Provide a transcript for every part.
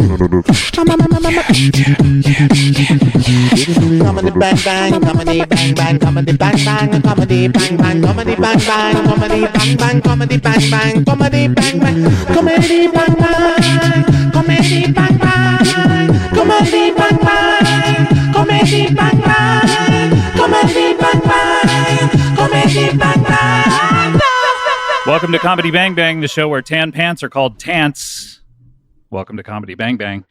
Comedy bang bang, comedy bang bang, comedy bang bang, comedy bang bang, comedy bang bang, comedy bang bang, comedy bang bang, comedy bang bang, comedy bang bang, comedy bang bang, comedy bang bang, comedy bang bang, comedy bang bang, comedy bang bang. Welcome to Comedy Bang Bang, the show where tan pants are called tants. Welcome to Comedy Bang Bang.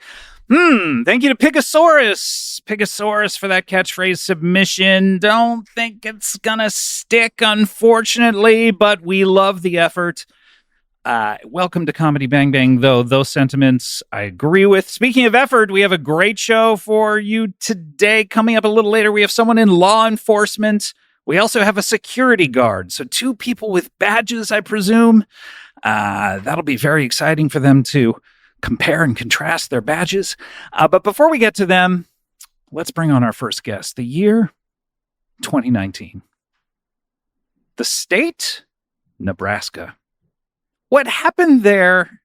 Thank you to Pigosaurus for that catchphrase submission. Don't think it's gonna stick, unfortunately, but we love the effort. Welcome to Comedy Bang Bang, though. Those sentiments I agree with. Speaking of effort, we have a great show for you today. Coming up a little later, we have someone in law enforcement. We also have a security guard. So 2 people with badges, I presume. That'll be very exciting for them to compare and contrast their badges. But before we get to them, let's bring on our first guest. The year 2019. The state, Nebraska. What happened there,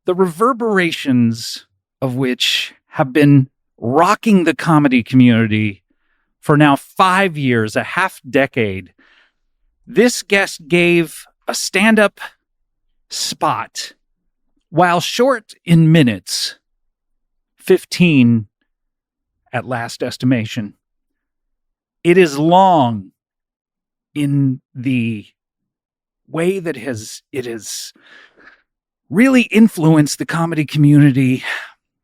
the reverberations of which have been rocking the comedy community for now 5 years, a half decade. This guest gave a stand-up spot while short in minutes, 15 at last estimation. It is long in the way that it has really influenced the comedy community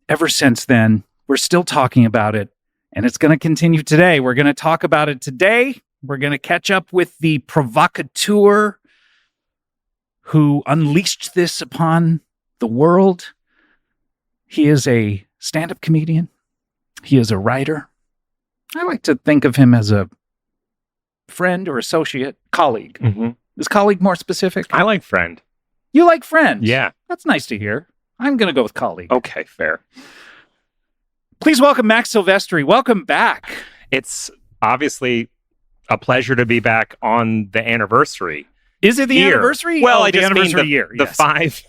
ever since then. We're still talking about it, and it's going to continue today. We're going to talk about it today. We're going to catch up with the provocateur who unleashed this upon the world. He is a stand-up comedian. He is a writer. I like to think of him as a friend or associate, colleague. Mm-hmm. Is colleague more specific? I like friend. You like friend? Yeah. That's nice to hear. I'm going to go with colleague. Okay, fair. Please welcome Max Silvestri. Welcome back. It's obviously a pleasure to be back on the anniversary. Is it the anniversary? Well, I the just anniversary mean year. The Yes.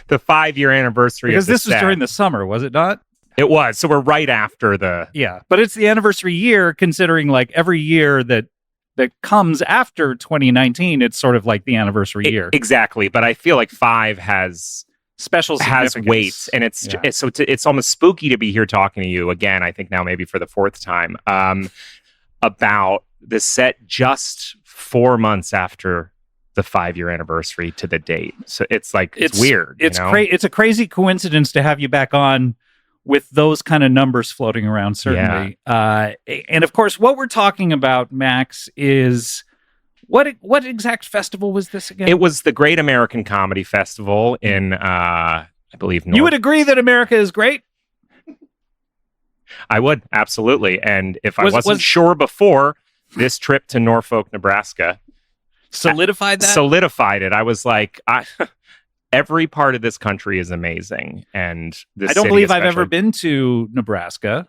the 5-year anniversary. Because of the this was set. during the summer, was it not? It was. So we're right after the. Yeah, but it's the anniversary year, considering like every year that comes after 2019, it's sort of like the anniversary year. Exactly, but I feel like 5 has Special has significance. weight, and it's almost spooky to be here talking to you again. I think now maybe for the 4th time about the set just 4 months after the 5-year anniversary to the date. So it's like it's weird. It's it's a crazy coincidence to have you back on with those kind of numbers floating around. Certainly, and of course, what we're talking about, Max, is. What exact festival was this again? It was the Great American Comedy Festival in, I believe, You would agree that America is great? I would, absolutely. And if I wasn't sure before, this trip to Norfolk, Nebraska... Solidified that? Solidified it. I was like, every part of this country is amazing. And this I don't city believe I've especially. ever been to Nebraska.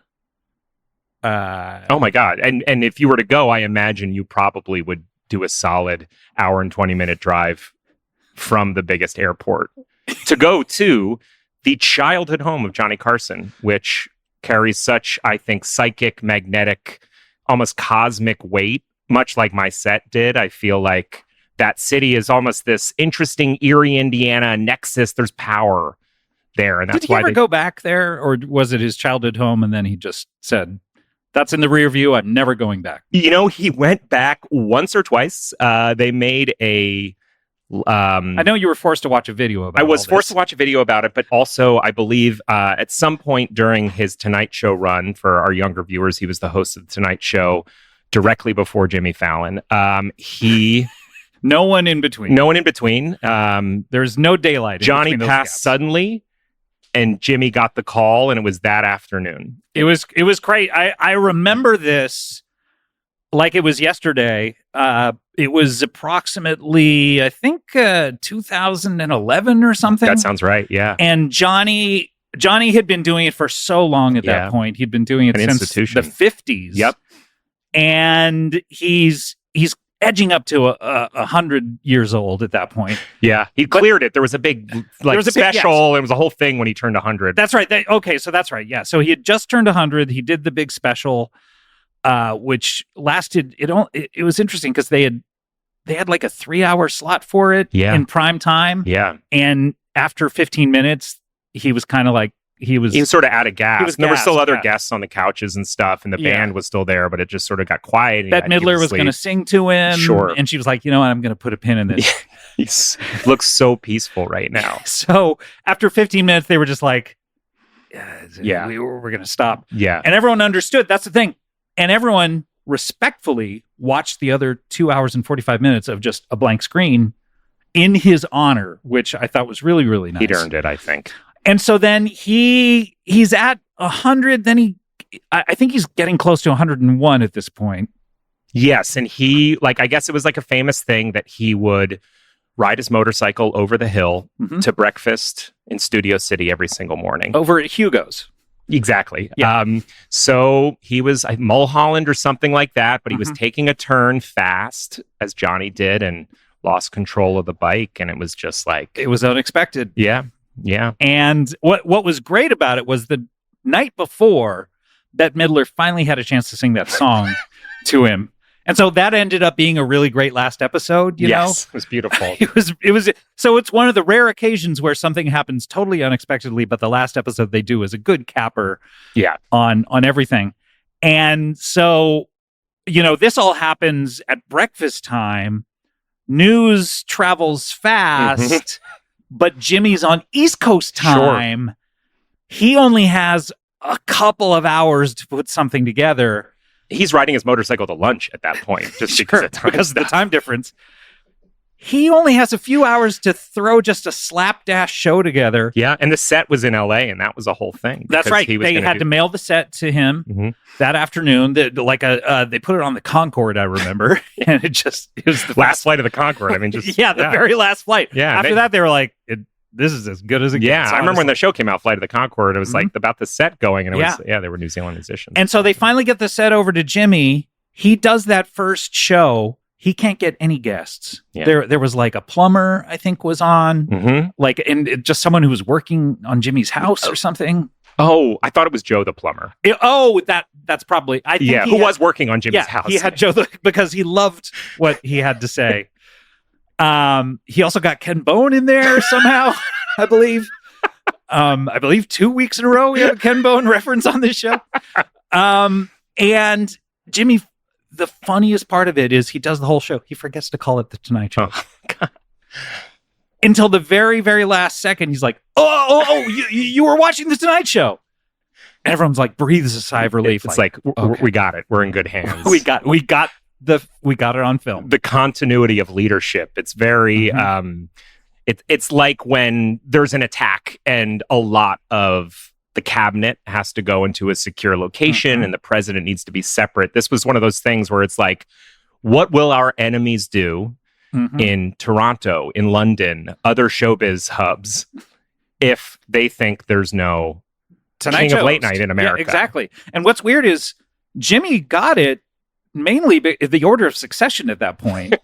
Oh my God. And if you were to go, I imagine you probably would do a solid hour and 20-minute drive from the biggest airport to go to the childhood home of Johnny Carson, which carries such, I think, psychic, magnetic, almost cosmic weight, much like my set did. I feel like that city is almost this interesting Erie, Indiana nexus. There's power there. And that's Did he ever go back there, or was it his childhood home and then he just said, that's in the rear view, I'm never going back? You know, he went back once or twice. They made a... I know you were forced to watch a video about it. I was forced to watch a video about it, but also, I believe, at some point during his Tonight Show run, for our younger viewers, he was the host of the Tonight Show directly before Jimmy Fallon. No one in between. No one in between. There's no daylight. Johnny passed suddenly, and Jimmy got the call, and it was that afternoon. It was great. I remember this like it was yesterday. It was approximately, I think, 2011 or something. That sounds right, yeah. And Johnny had been doing it for so long at that point. He'd been doing it since the 50s. Yep. And he's edging up to 100 years old at that point. Yeah, he cleared it. There was a big special. It was a whole thing when he turned 100. That's right. So that's right. Yeah. So he had just turned 100. He did the big special, which lasted. It was interesting because they had like a 3-hour slot for it in prime time. Yeah, and after 15 minutes, he was kind of like. He was sort of out of gas. There were still other guests on the couches and stuff, and the band was still there, but it just sort of got quiet. Bette Midler was going to sing to him. Sure. And she was like, you know what, I'm going to put a pin in this. He looks so peaceful right now. So after 15 minutes, they were just like, we're going to stop. Yeah. And everyone understood. That's the thing. And everyone respectfully watched the other 2 hours and 45 minutes of just a blank screen in his honor, which I thought was really, really nice. He'd earned it, I think. And so then he's at 100. Then I think he's getting close to 101 at this point. Yes, and I guess it was like a famous thing that he would ride his motorcycle over the hill to breakfast in Studio City every single morning. Over at Hugo's. Exactly. Yeah. So he was Mulholland or something like that, but he was taking a turn fast, as Johnny did, and lost control of the bike, and it was just like... It was unexpected. Yeah. Yeah. And what was great about it was the night before, Bette Midler finally had a chance to sing that song to him. And so that ended up being a really great last episode, you know? It was beautiful. It was so it's one of the rare occasions where something happens totally unexpectedly, but the last episode they do is a good capper on everything. And so, you know, this all happens at breakfast time. News travels fast. But Jimmy's on East Coast time. Sure. He only has a couple of hours to put something together. He's riding his motorcycle to lunch at that point, just because of the time difference. He only has a few hours to throw just a slapdash show together. Yeah, and the set was in L.A., and that was a whole thing. That's right. They had to mail the set to him that afternoon. They put it on the Concorde, I remember, and it was the last flight of the Concorde. I mean, the very last flight. Yeah, after that, they were like, "This is as good as it gets." Yeah, I remember when the show came out, Flight of the Concorde. It was like about the set going, and it was they were New Zealand musicians. And so they finally get the set over to Jimmy. He does that first show. He can't get any guests. Yeah. There was like a plumber, I think, was on, and just someone who was working on Jimmy's house or something. Oh, I thought it was Joe the plumber. That's probably. I think who was working on Jimmy's house. He had Joe because he loved what he had to say. He also got Ken Bone in there somehow, I believe. I believe 2 weeks in a row we have a Ken Bone reference on this show. And Jimmy. The funniest part of it is he does the whole show. He forgets to call it The Tonight Show. Oh, until the very, very last second, he's like, you were watching The Tonight Show. And everyone's like, breathes a sigh of relief. It's like we got it. We're in good hands. we got it on film. The continuity of leadership. It's very, it's like when there's an attack and a lot of the cabinet has to go into a secure location and the president needs to be separate. This was one of those things where it's like, what will our enemies do in Toronto, in London, other showbiz hubs, if they think there's no King of Late Night in America? Yeah, exactly. And what's weird is Jimmy got it mainly the order of succession at that point.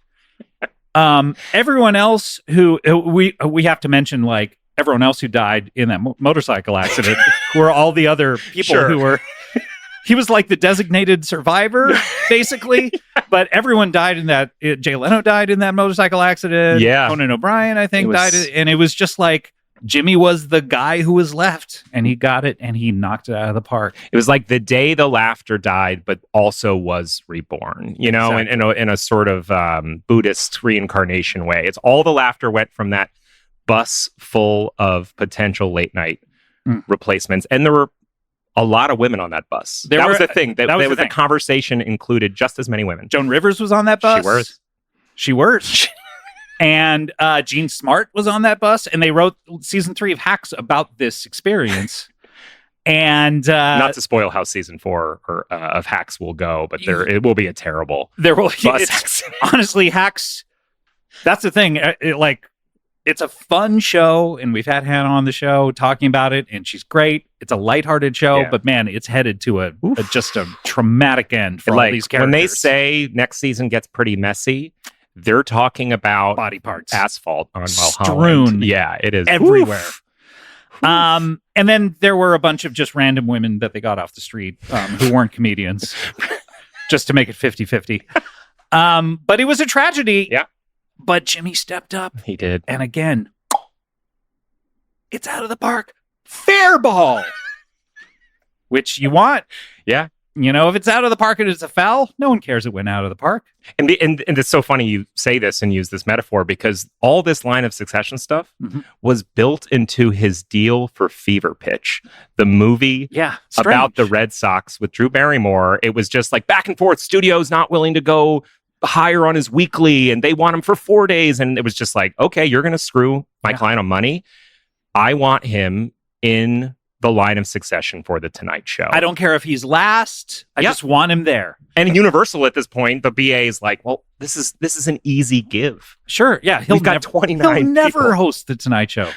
Everyone else who we have to mention, like, everyone else who died in that motorcycle accident were all the other people who were... He was like the designated survivor, basically. But everyone died in that... Jay Leno died in that motorcycle accident. Yeah. Conan O'Brien, I think, died. And it was just like... Jimmy was the guy who was left, and he got it, and he knocked it out of the park. It was like the day the laughter died, but also was reborn, you know, exactly. in a sort of Buddhist reincarnation way. It's all the laughter went from that bus full of potential late night replacements. And there were a lot of women on that bus. That was the thing. That was the conversation included just as many women. Joan Rivers was on that bus. She was. And Gene Smart was on that bus, and they wrote season 3 of Hacks about this experience. And not to spoil how season 4 of Hacks will go, but it will be a terrible bus accident. Honestly, Hacks. That's the thing. it's a fun show, and we've had Hannah on the show talking about it, and she's great. It's a lighthearted show, but man, it's headed to just a traumatic end for all these characters. When they say next season gets pretty messy, they're talking about body parts, asphalt on strewn. Mulholland. Yeah, it is everywhere. Oof. And then there were a bunch of just random women that they got off the street who weren't comedians, just to make it 50-50. But it was a tragedy. Yeah. But Jimmy stepped up. He did. And again, it's out of the park. Fair ball. Which you want. Yeah. You know, if it's out of the park and it's a foul, no one cares it went out of the park. And it's so funny you say this and use this metaphor, because all this line of Succession stuff was built into his deal for Fever Pitch, the movie about the Red Sox with Drew Barrymore. It was just like back and forth. Studio's not willing to go higher on his weekly, and they want him for 4 days. And it was just like, okay, you're going to screw my client on money. I want him in the line of succession for the Tonight Show. I don't care if he's last. I just want him there. And Universal at this point, the BA is like, well, this is an easy give. Sure, yeah. We've got 29 He'll never people. host the Tonight Show.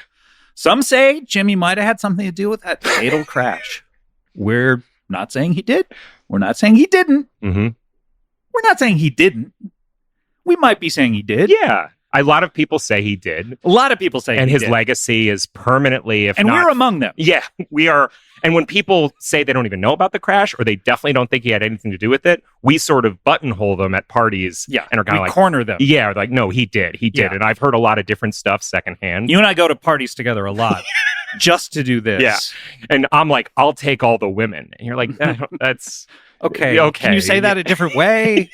Some say Jimmy might have had something to do with that fatal crash. We're not saying he did. We're not saying he didn't. Mm-hmm. We're not saying he didn't. We might be saying he did. Yeah. A lot of people say he did. A lot of people say and he his did. legacy is permanently, if and not... we're among them. Yeah, we are. And when people say they don't even know about the crash, or they definitely don't think he had anything to do with it, we sort of buttonhole them at parties. Yeah, and are kind of like... corner them. Yeah, like, no, he did. He did. Yeah. And I've heard a lot of different stuff secondhand. You and I go to parties together a lot just to do this. Yeah. And I'm like, I'll take all the women. And you're like, that's... Okay. Okay. Can you say that a different way?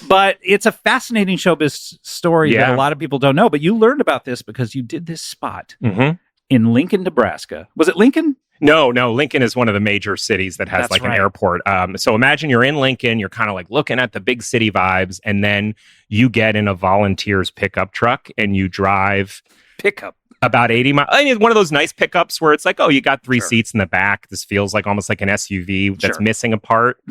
But it's a fascinating showbiz story that a lot of people don't know. But you learned about this because you did this spot in Lincoln, Nebraska. Was it Lincoln? No. Lincoln is one of the major cities that has an airport. So imagine you're in Lincoln, you're kind of like looking at the big city vibes, and then you get in a volunteer's pickup truck and you drive about 80 miles. I mean, one of those nice pickups where it's like, oh, you got three seats in the back. This feels like almost like an SUV that's missing a part.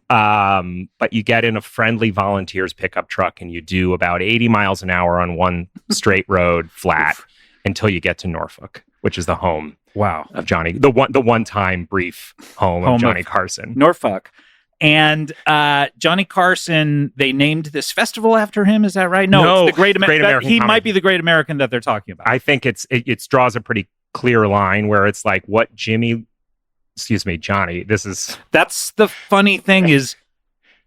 But you get in a friendly volunteer's pickup truck and you do about 80 miles an hour on one straight road flat until you get to Norfolk, which is the home of Johnny, the one-time brief home of Johnny Carson. Norfolk. And Johnny Carson, they named this festival after him. Is that right? No, it's the Great American. He might be the Great American that they're talking about. I think it draws a pretty clear line where it's like what Johnny. That's the funny thing is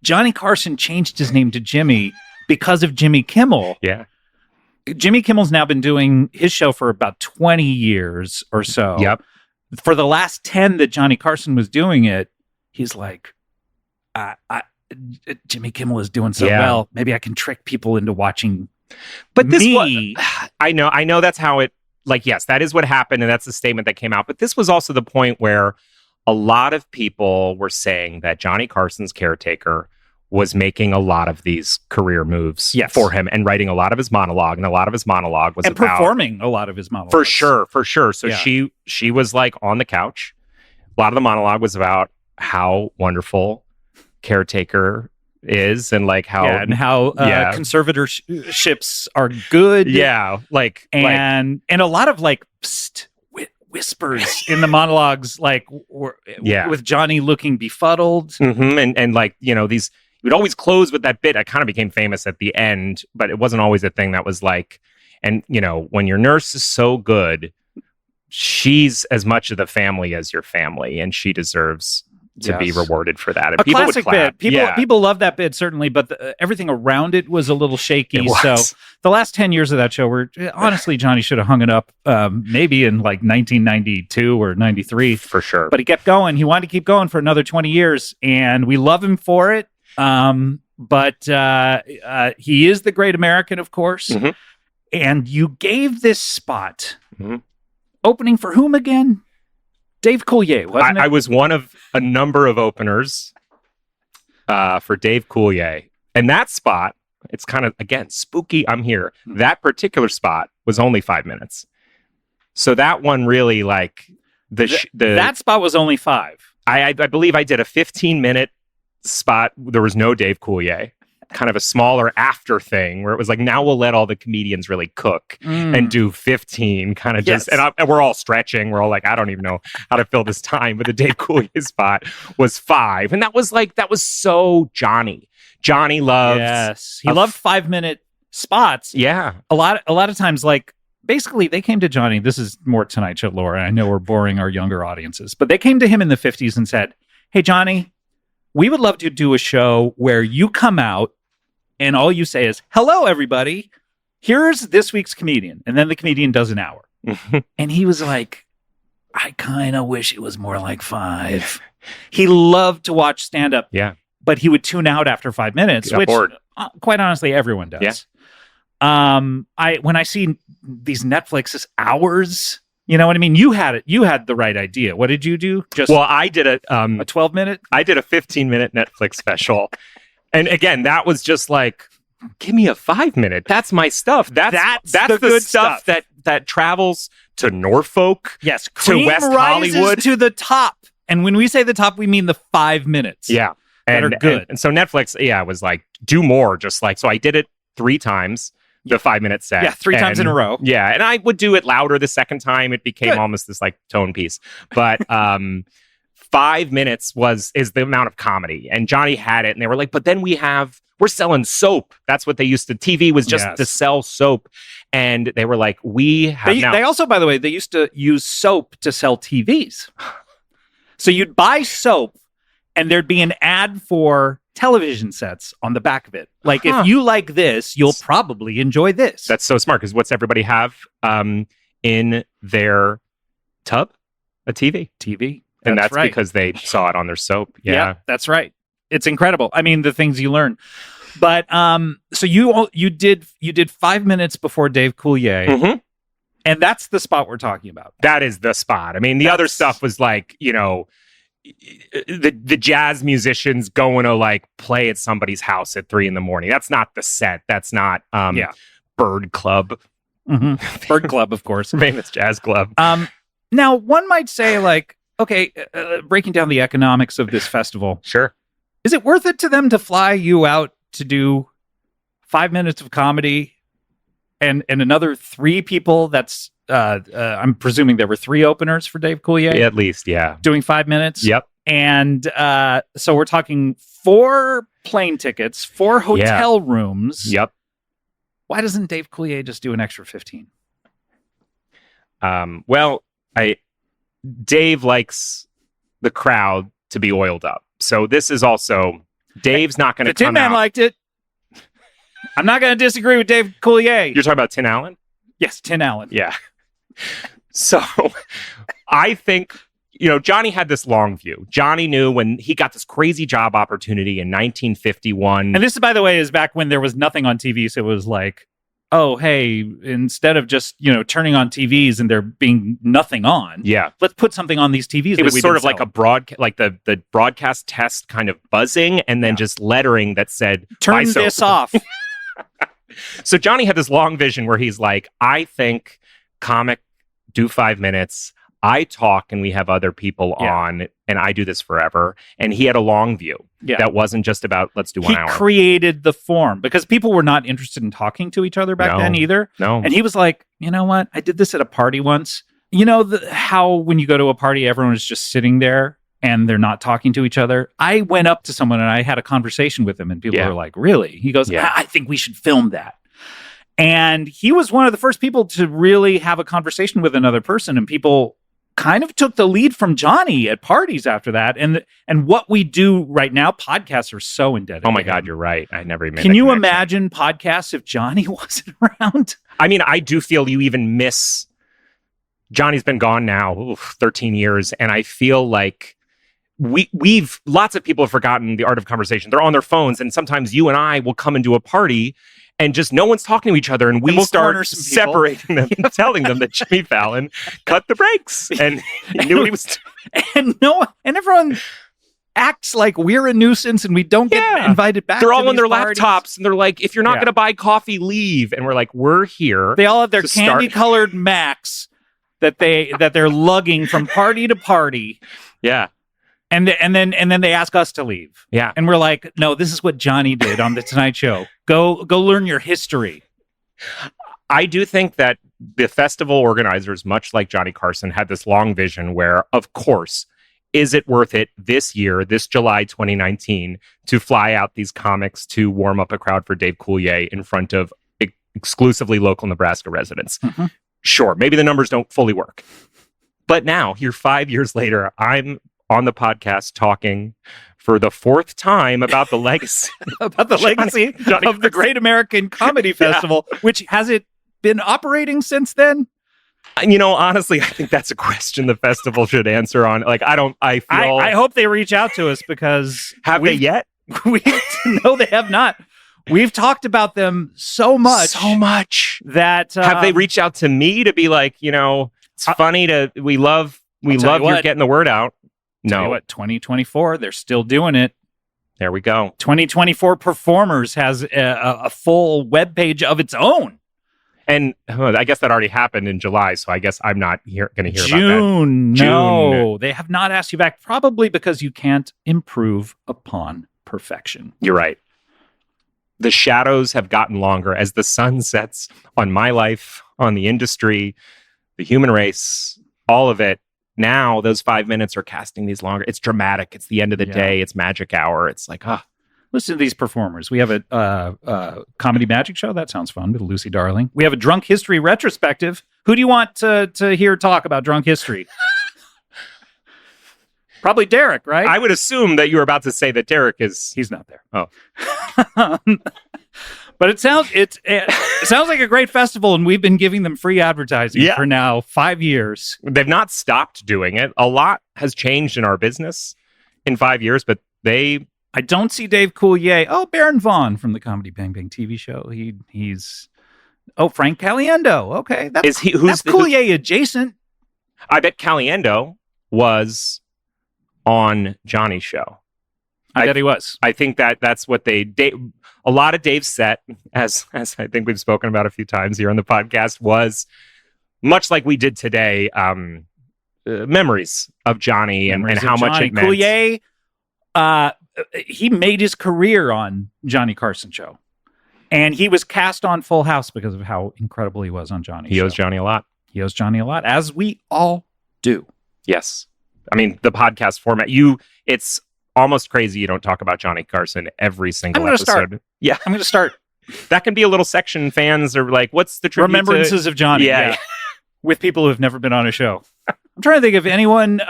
Johnny Carson changed his name to Jimmy because of Jimmy Kimmel. Yeah. Jimmy Kimmel's now been doing his show for about 20 years or so. Yep. For the last 10 that Johnny Carson was doing it, he's like, Jimmy Kimmel is doing so well. Maybe I can trick people into watching. But this was, I know that's how it, like, yes, that is what happened. And that's the statement that came out. But this was also the point where a lot of people were saying that Johnny Carson's caretaker was making a lot of these career moves for him and writing a lot of his monologue. And a lot of his monologue was about performing a lot of his monologue. For sure. So she was like on the couch. A lot of the monologue was about how wonderful caretaker is and like how conservatorships are good. And a lot of like whispers in the monologues, like with Johnny looking befuddled. And like, you know, these would always close with that bit. I kind of became famous at the end, but it wasn't always a thing that was like, and you know, when your nurse is so good, she's as much of the family as your family, and she deserves to be rewarded for that. And a classic bit. People love that bit, certainly, but everything around it was a little shaky. So the last 10 years of that show were, honestly, Johnny should have hung it up maybe in like 1992 or 93. For sure. But he kept going. He wanted to keep going for another 20 years, and we love him for it. But he is the Great American, of course. And you gave this spot opening for whom again? Dave Coulier, wasn't it? I was one of a number of openers for Dave Coulier. And that spot, it's kind of, again, spooky. I'm here. That particular spot was only 5 minutes. So that one really, like, that spot was only 5. I believe I did a 15-minute spot. There was no Dave Coulier. kind of a smaller after thing where it was like, now we'll let all the comedians really cook and do 15 kind of just, and we're all stretching. We're all like, I don't even know how to fill this time. But the Dave Coulier spot was 5. And that was so Johnny. Johnny loved. Yes. He loved 5-minute spots. Yeah. A lot of times, like, basically they came to Johnny. This is more Tonight Show lore. And I know we're boring our younger audiences, but they came to him in the 50s and said, hey, Johnny, we would love to do a show where you come out and all you say is, hello, everybody. Here's this week's comedian. And then the comedian does an hour. And he was like, I kind of wish it was more like 5. He loved to watch stand-up. Yeah. But he would tune out after 5 minutes, which quite honestly, everyone does. Yeah. When I see these Netflix hours, you know what I mean? You had the right idea. What did you do? I did a 12-minute? I did a 15-minute Netflix special. And again, that was just like, give me a 5-minute. That's my stuff. That's the good stuff that travels to Norfolk. Yes, to West Hollywood, to the top. And when we say the top, we mean the 5 minutes. Yeah, that are good. And so Netflix, was like, do more. Just like, so I did it 3 times. The 5-minute set. Yeah, 3 times in a row. Yeah, and I would do it louder the second time. It became almost this like tone piece. But 5 minutes is the amount of comedy. And Johnny had it, and they were like, but then we're selling soap. That's what they used to. TV was just to sell soap. And they were like, they also, by the way, they used to use soap to sell TVs. So you'd buy soap, and there'd be an ad for television sets on the back of it. Like, if you like this, you'll probably enjoy this. That's so smart, because what's everybody have in their tub? A TV. TV. And that's right. Because they saw it on their soap. Yeah, that's right. It's incredible. I mean, the things you learn. But so you did 5 minutes before Dave Coulier. Mm-hmm. And that's the spot we're talking about. That is the spot. I mean, the other stuff was like, the jazz musicians going to like play at somebody's house at 3 a.m. That's not the set. That's not Bird Club. Mm-hmm. Bird Club, of course. Famous jazz club. Now, one might say, like, okay, breaking down the economics of this festival. Sure. Is it worth it to them to fly you out to do 5 minutes of comedy and another 3 people? That's I'm presuming there were 3 openers for Dave Coulier. At least, yeah. Doing 5 minutes. Yep. And so we're talking 4 plane tickets, 4 hotel rooms. Yep. Why doesn't Dave Coulier just do an extra 15? Dave likes the crowd to be oiled up. So this is also, Dave's not going to come out. The Tin Man liked it. I'm not going to disagree with Dave Coulier. You're talking about Tin Allen? Yes, Tin Allen. Yeah. So I think, Johnny had this long view. Johnny knew when he got this crazy job opportunity in 1951. And this, by the way, is back when there was nothing on TV. So it was like, oh, hey, instead of just, turning on TVs and there being nothing on, let's put something on these TVs. It was sort of like a the broadcast test kind of buzzing, and then just lettering that said, turn this off. So Johnny had this long vision where he's like, I think comic do 5 minutes. I talk and we have other people on, and I do this forever. And he had a long view. Yeah. That wasn't just about, let's do 1 hour. He created the form because people were not interested in talking to each other back then either. No. And he was like, you know what? I did this at a party once. You know how when you go to a party, everyone is just sitting there and they're not talking to each other? I went up to someone and I had a conversation with him, and people were like, really? He goes, I think we should film that. And he was one of the first people to really have a conversation with another person, and people kind of took the lead from Johnny at parties after that. And what we do right now, podcasts are so indebted. Oh my God, you're right. I never even. Can you imagine podcasts if Johnny wasn't around? I mean, I do feel you even miss. Johnny's been gone now 13 years, and I feel like we've lots of people have forgotten the art of conversation. They're on their phones, and sometimes you and I will come into a party and just no one's talking to each other, and we'll start separating them and telling them that Jimmy Fallon cut the brakes and he knew what he was doing. And everyone acts like we're a nuisance and we don't get invited back. They're all on their parties. laptops, and they're like, if you're not going to buy coffee, leave. And we're like, we're here. They all have their candy-colored Macs that they're lugging from party to party. Yeah. And then they ask us to leave. Yeah. And we're like, no, this is what Johnny did on the Tonight Show. Go learn your history. I do think that the festival organizers, much like Johnny Carson, had this long vision where, of course, is it worth it this year, this July 2019, to fly out these comics to warm up a crowd for Dave Coulier in front of exclusively local Nebraska residents? Mm-hmm. Sure, maybe the numbers don't fully work. But now, here 5 years later, I'm on the podcast talking for the fourth time about the legacy. About the legacy Johnny of the Great American Comedy Festival, which has it been operating since then? You know, honestly, I think that's a question the festival should answer on. Like, I hope they reach out to us because... Have they yet? No, they have not. We've talked about them so much that... have they reached out to me to be like, it's funny we love you're getting the word out. No. Tell you what, 2024, they're still doing it. There we go. 2024 Performers has a full webpage of its own. And I guess that already happened in July, so I guess I'm not going to hear June, about that. No, they have not asked you back, probably because you can't improve upon perfection. You're right. The shadows have gotten longer as the sun sets on my life, on the industry, the human race, all of it. Now those 5 minutes are casting these longer. It's dramatic. It's the end of the day. It's magic hour. It's like, Listen to these performers. We have a comedy magic show. That sounds fun with Lucy Darling. We have a drunk history retrospective. Who do you want to hear talk about drunk history? Probably Derek, right? I would assume that you were about to say that Derek is... He's not there. Oh. But it sounds like a great festival, and we've been giving them free advertising for now 5 years. They've not stopped doing it. A lot has changed in our business in 5 years, but I don't see Dave Coulier. Oh, Baron Vaughn from the Comedy Bang Bang TV show. He's Frank Caliendo. Okay, that's Coulier adjacent. I bet Caliendo was on Johnny's show. I bet he was. I think that's what a lot of Dave's set, as I think we've spoken about a few times here on the podcast, was much like we did today. Memories of Johnny and how much it meant. Coulier, he made his career on Johnny Carson show, and he was cast on Full House because of how incredible he was on Johnny. He owes Johnny a lot. He owes Johnny a lot, as we all do. Yes, I mean the podcast format. It's almost crazy you don't talk about Johnny Carson every single episode. Start. Yeah, I'm going to start. That can be a little section. Fans are like, "What's the tribute remembrances of Johnny?" Yeah. With people who have never been on a show. I'm trying to think if anyone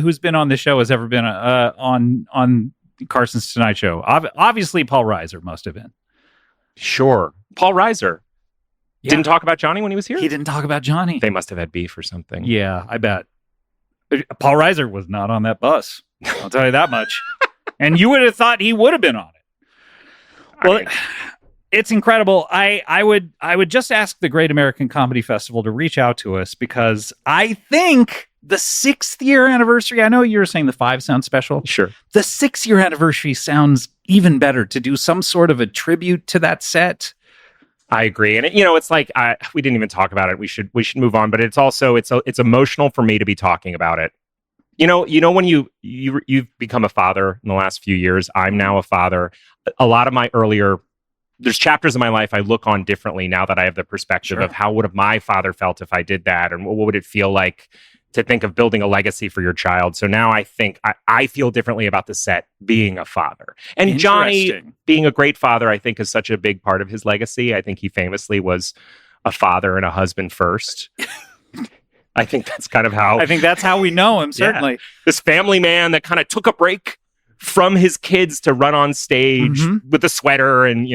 who's been on this show has ever been on Carson's Tonight Show. Obviously, Paul Reiser must have been. Sure, Paul Reiser didn't talk about Johnny when he was here. He didn't talk about Johnny. They must have had beef or something. Yeah, I bet. Paul Reiser was not on that bus. I'll tell you that much. And you would have thought he would have been on it. Well, it's incredible. I would just ask the Great American Comedy Festival to reach out to us because I think the 6th year anniversary, I know you were saying the 5 sounds special. Sure. The 6th year anniversary sounds even better to do some sort of a tribute to that set. I agree. And it's like, we didn't even talk about it. We should move on, but it's also, it's emotional for me to be talking about it. When you've become a father in the last few years, I'm now a father. A lot of my there's chapters of my life I look on differently now that I have the perspective of how would have my father felt if I did that, and what would it feel like to think of building a legacy for your child. So now I think I feel differently about the set being a father. And Johnny being a great father, I think, is such a big part of his legacy. I think he famously was a father and a husband first. I think that's kind of how... I think that's how we know him, certainly. Yeah. This family man that kind of took a break from his kids to run on stage with a sweater and,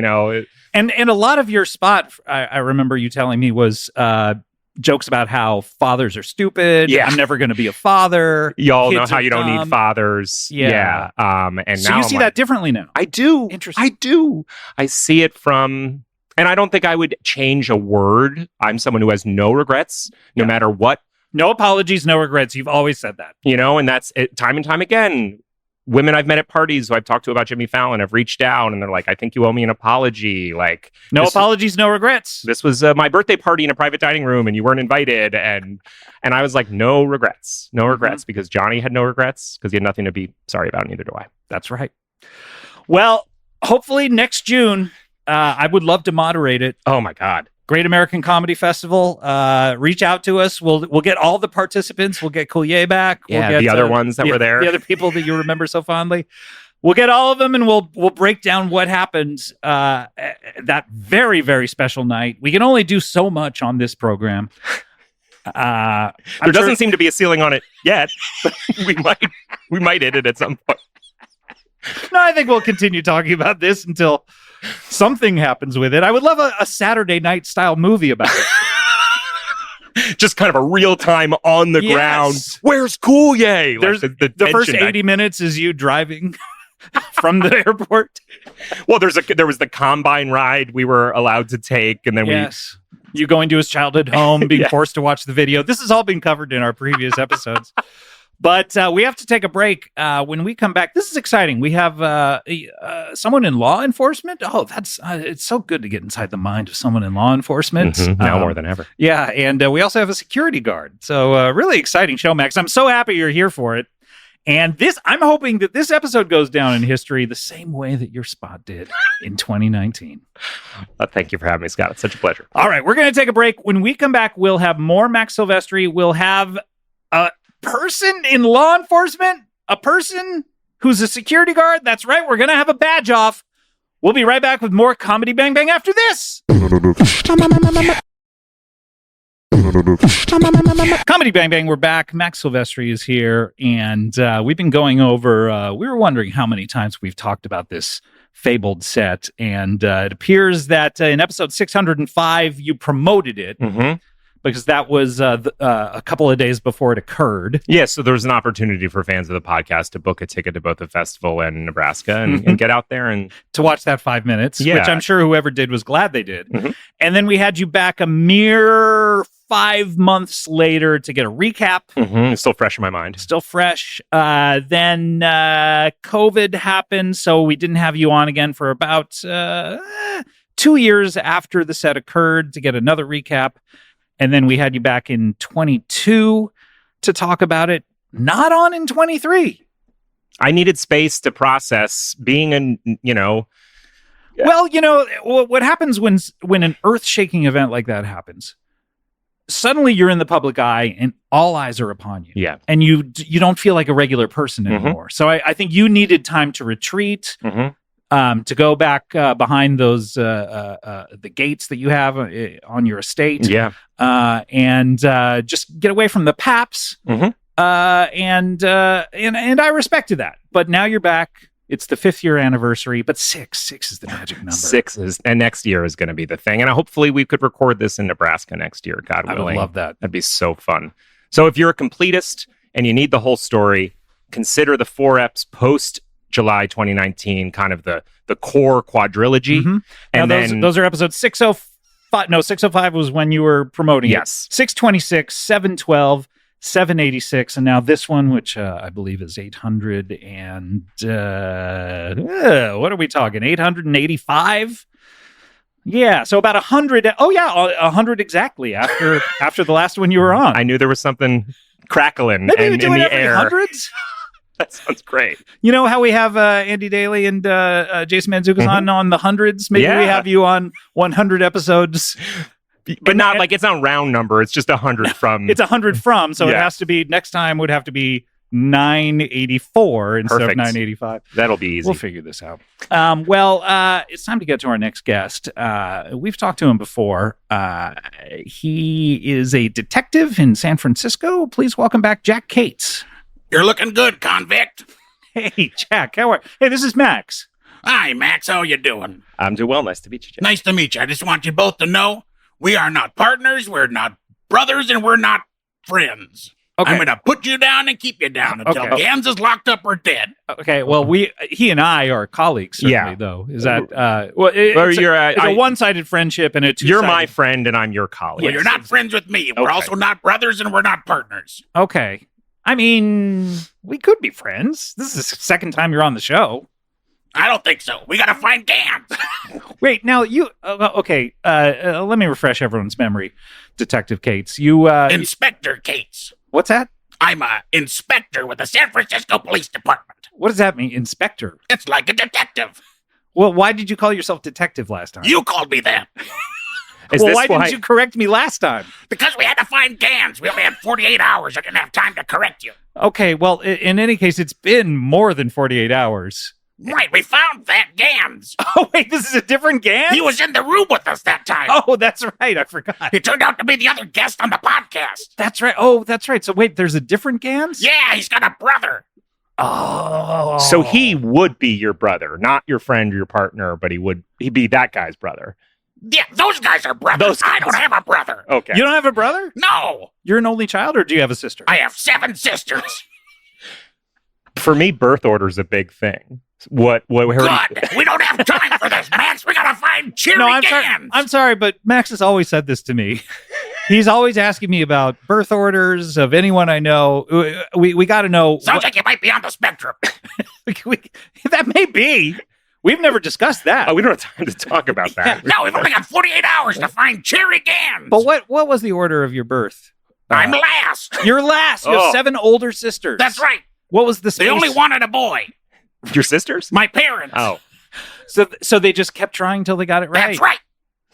And a lot of your spot, I remember you telling me, was jokes about how fathers are stupid. Yeah. I'm never going to be a father. Y'all know how you don't need fathers. Yeah. And so now you see that differently now. I do. Interesting. I do. I see it from... And I don't think I would change a word. I'm someone who has no regrets, no matter what. No apologies, no regrets. You've always said that. And that's it, time and time again. women I've met at parties who I've talked to about Jimmy Fallon have reached out and they're like, I think you owe me an apology. Like, no apologies, no regrets. This was my birthday party in a private dining room and you weren't invited. And I was like, no regrets, because Johnny had no regrets because he had nothing to be sorry about. Neither do I. That's right. Well, hopefully next June, I would love to moderate it. Oh my God. Great American Comedy Festival. Reach out to us. We'll get all the participants. We'll get Coulier back. Yeah, we'll get the other ones that were there. The other people that you remember so fondly. We'll get all of them, and we'll break down what happened that very, very special night. We can only do so much on this program. There doesn't seem to be a ceiling on it yet. But we might hit it at some point. No, I think we'll continue talking about this until something happens with it. I would love a Saturday night style movie about it. Just kind of a real time on the ground. Where's Coulier? There's the first 80 minutes is you driving from the airport. Well, there was the combine ride we were allowed to take, and then you going to his childhood home, being forced to watch the video. This has all been covered in our previous episodes. But we have to take a break. When we come back, this is exciting. We have someone in law enforcement. Oh, it's so good to get inside the mind of someone in law enforcement. Now more than ever. Yeah, and we also have a security guard. So really exciting show, Max. I'm so happy you're here for it. And I'm hoping that this episode goes down in history the same way that your spot did in 2019. Thank you for having me, Scott. It's such a pleasure. All right, we're going to take a break. When we come back, we'll have more Max Silvestri. We'll have person in law enforcement, a person who's a security guard. That's right. We're going to have a badge off. We'll be right back with more Comedy Bang Bang after this. Comedy Bang Bang, we're back. Max Silvestri is here, and we've been going over, we were wondering how many times we've talked about this fabled set, and it appears that in episode 605, you promoted it. Because that was a couple of days before it occurred. Yeah, so there was an opportunity for fans of the podcast to book a ticket to both the festival and Nebraska and get out there and to watch that 5 minutes, which I'm sure whoever did was glad they did. And then we had you back a mere 5 months later to get a recap. It's still fresh in my mind. Still fresh. Then COVID happened, so we didn't have you on again for about 2 years after the set occurred to get another recap. And then we had you back in 22 to talk about it. Not on in 23. I needed space to process being Well, what happens when an earth-shaking event like that happens? Suddenly you're in the public eye and all eyes are upon you. Yeah. And you don't feel like a regular person anymore. So I think you needed time to retreat. To go back behind those the gates that you have on your estate, and just get away from the paps, and I respected that. But now you're back. It's the 5th year anniversary, but six is the magic number. 6 is, and next year is going to be the thing. And hopefully we could record this in Nebraska next year, God willing. I would love that. That'd be so fun. So if you're a completist and you need the whole story, consider the 4 eps post July 2019, kind of the core quadrilogy. And now then those are episodes 605. No, 605 was when you were promoting it. 626, 712, 786, and now this one, which I believe is 800 and what are we talking? 885. Yeah, so about 100. Oh yeah, 100 exactly after the last one you were on. I knew there was something crackling Maybe in do it the every air. Hundreds. That sounds great. You know how we have Andy Daly and Jason Mantzoukas on the hundreds? Maybe we have you on 100 episodes. But not like it's not round number. It's just 100 from. It's 100 from. So it has to be next time would have to be 984 instead of 985. That'll be easy. We'll figure this out. It's time to get to our next guest. We've talked to him before. He is a detective in San Francisco. Please welcome back Jack Cates. You're looking good, convict. Hey, Jack. How are? Hey, this is Max. Hi, Max. How you doing? I'm doing well. Nice to meet you, Jack. Nice to meet you. I just want you both to know we are not partners, we're not brothers, and we're not friends. Okay. I'm going to put you down and keep you down until Gans is locked up or dead. Okay. Well, he and I are colleagues, certainly, though. Is that it's a one-sided friendship and a two-sided. You're my friend and I'm your colleague. Well, you're not friends with me. We're also not brothers and we're not partners. Okay. I mean, we could be friends. This is the second time you're on the show. I don't think so. We gotta find Ganz. Wait, now you... okay, let me refresh everyone's memory, Detective Cates. You, Inspector Cates. What's that? I'm a inspector with the San Francisco Police Department. What does that mean, inspector? It's like a detective. Well, why did you call yourself detective last time? You called me that. Why didn't you correct me last time? Because we had to find Ganz. We only had 48 hours. I didn't have time to correct you. Okay, well, in any case, it's been more than 48 hours. Right, we found that Ganz. Oh, wait, this is a different Ganz? He was in the room with us that time. Oh, that's right. I forgot. He turned out to be the other guest on the podcast. That's right. Oh, that's right. So wait, there's a different Ganz? Yeah, he's got a brother. Oh. So he would be your brother, not your friend or your partner, but he'd be that guy's brother. Yeah, those guys are brothers. I don't have a brother. Okay. You don't have a brother? No. You're an only child, or do you have a sister? I have 7 sisters. For me, birth order's a big thing. What God, we don't have time for this, Max. We gotta find Cherry Ganz. I'm sorry, but Max has always said this to me. He's always asking me about birth orders of anyone I know. We got to know. Sounds like you might be on the spectrum. That may be. We've never discussed that. Oh, we don't have time to talk about that. No, we've only got 48 hours to find Cherry Ganz. But what was the order of your birth? I'm last. You're last. You have 7 older sisters. That's right. What was the space? They only wanted a boy. Your sisters? My parents. Oh. So they just kept trying till they got it right. That's right.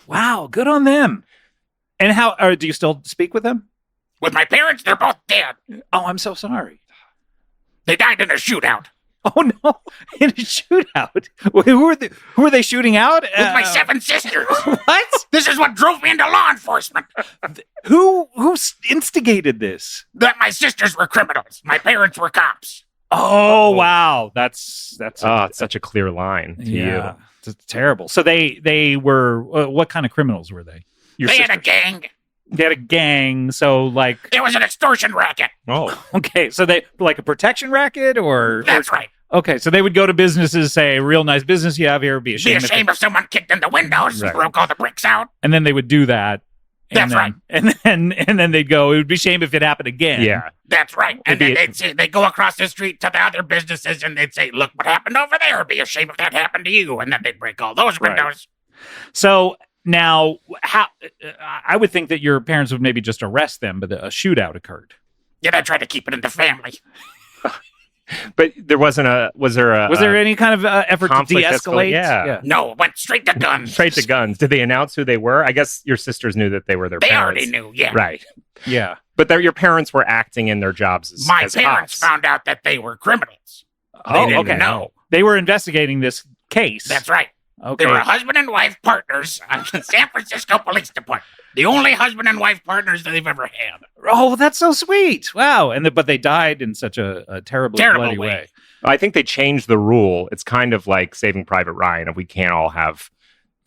Wow, good on them. And how do you still speak with them? With my parents, they're both dead. Oh, I'm so sorry. They died in a shootout. Oh no, in a shootout. Who are they shooting out? With my 7 sisters. What? This is what drove me into law enforcement. Who instigated this? That my sisters were criminals. My parents were cops. Oh wow, that's it's such a clear line to yeah, you. It's terrible. So they were what kind of criminals were they? They had a gang. They had a gang. So like it was an extortion racket. Oh, okay. So they like a protection racket, or that's right. Okay, so they would go to businesses, say, "Real nice business you have here." Be a shame if someone kicked in the windows and broke all the bricks out. And then they would do that. That's right. And then they'd go, "It would be a shame if it happened again." Yeah, that's right. And then they'd go across the street to the other businesses and they'd say, "Look what happened over there. It'd be a shame if that happened to you." And then they'd break all those windows. Right. So now, how? I would think that your parents would maybe just arrest them, but a shootout occurred. Yeah, they tried to keep it in the family. But there wasn't was there any kind of effort to de-escalate? Yeah. No, it went straight to guns. Straight to guns. Did they announce who they were? I guess your sisters knew that they were their parents. They already knew, yeah. Right. Yeah. But your parents were acting in their jobs as My parents cops. Found out that they were criminals. They didn't know. They were investigating this case. That's right. Okay. They were husband and wife partners on the San Francisco Police Department. The only husband and wife partners that they've ever had. Oh, that's so sweet. Wow. But they died in such a terrible bloody way. I think they changed the rule. It's kind of like Saving Private Ryan. If we can't all have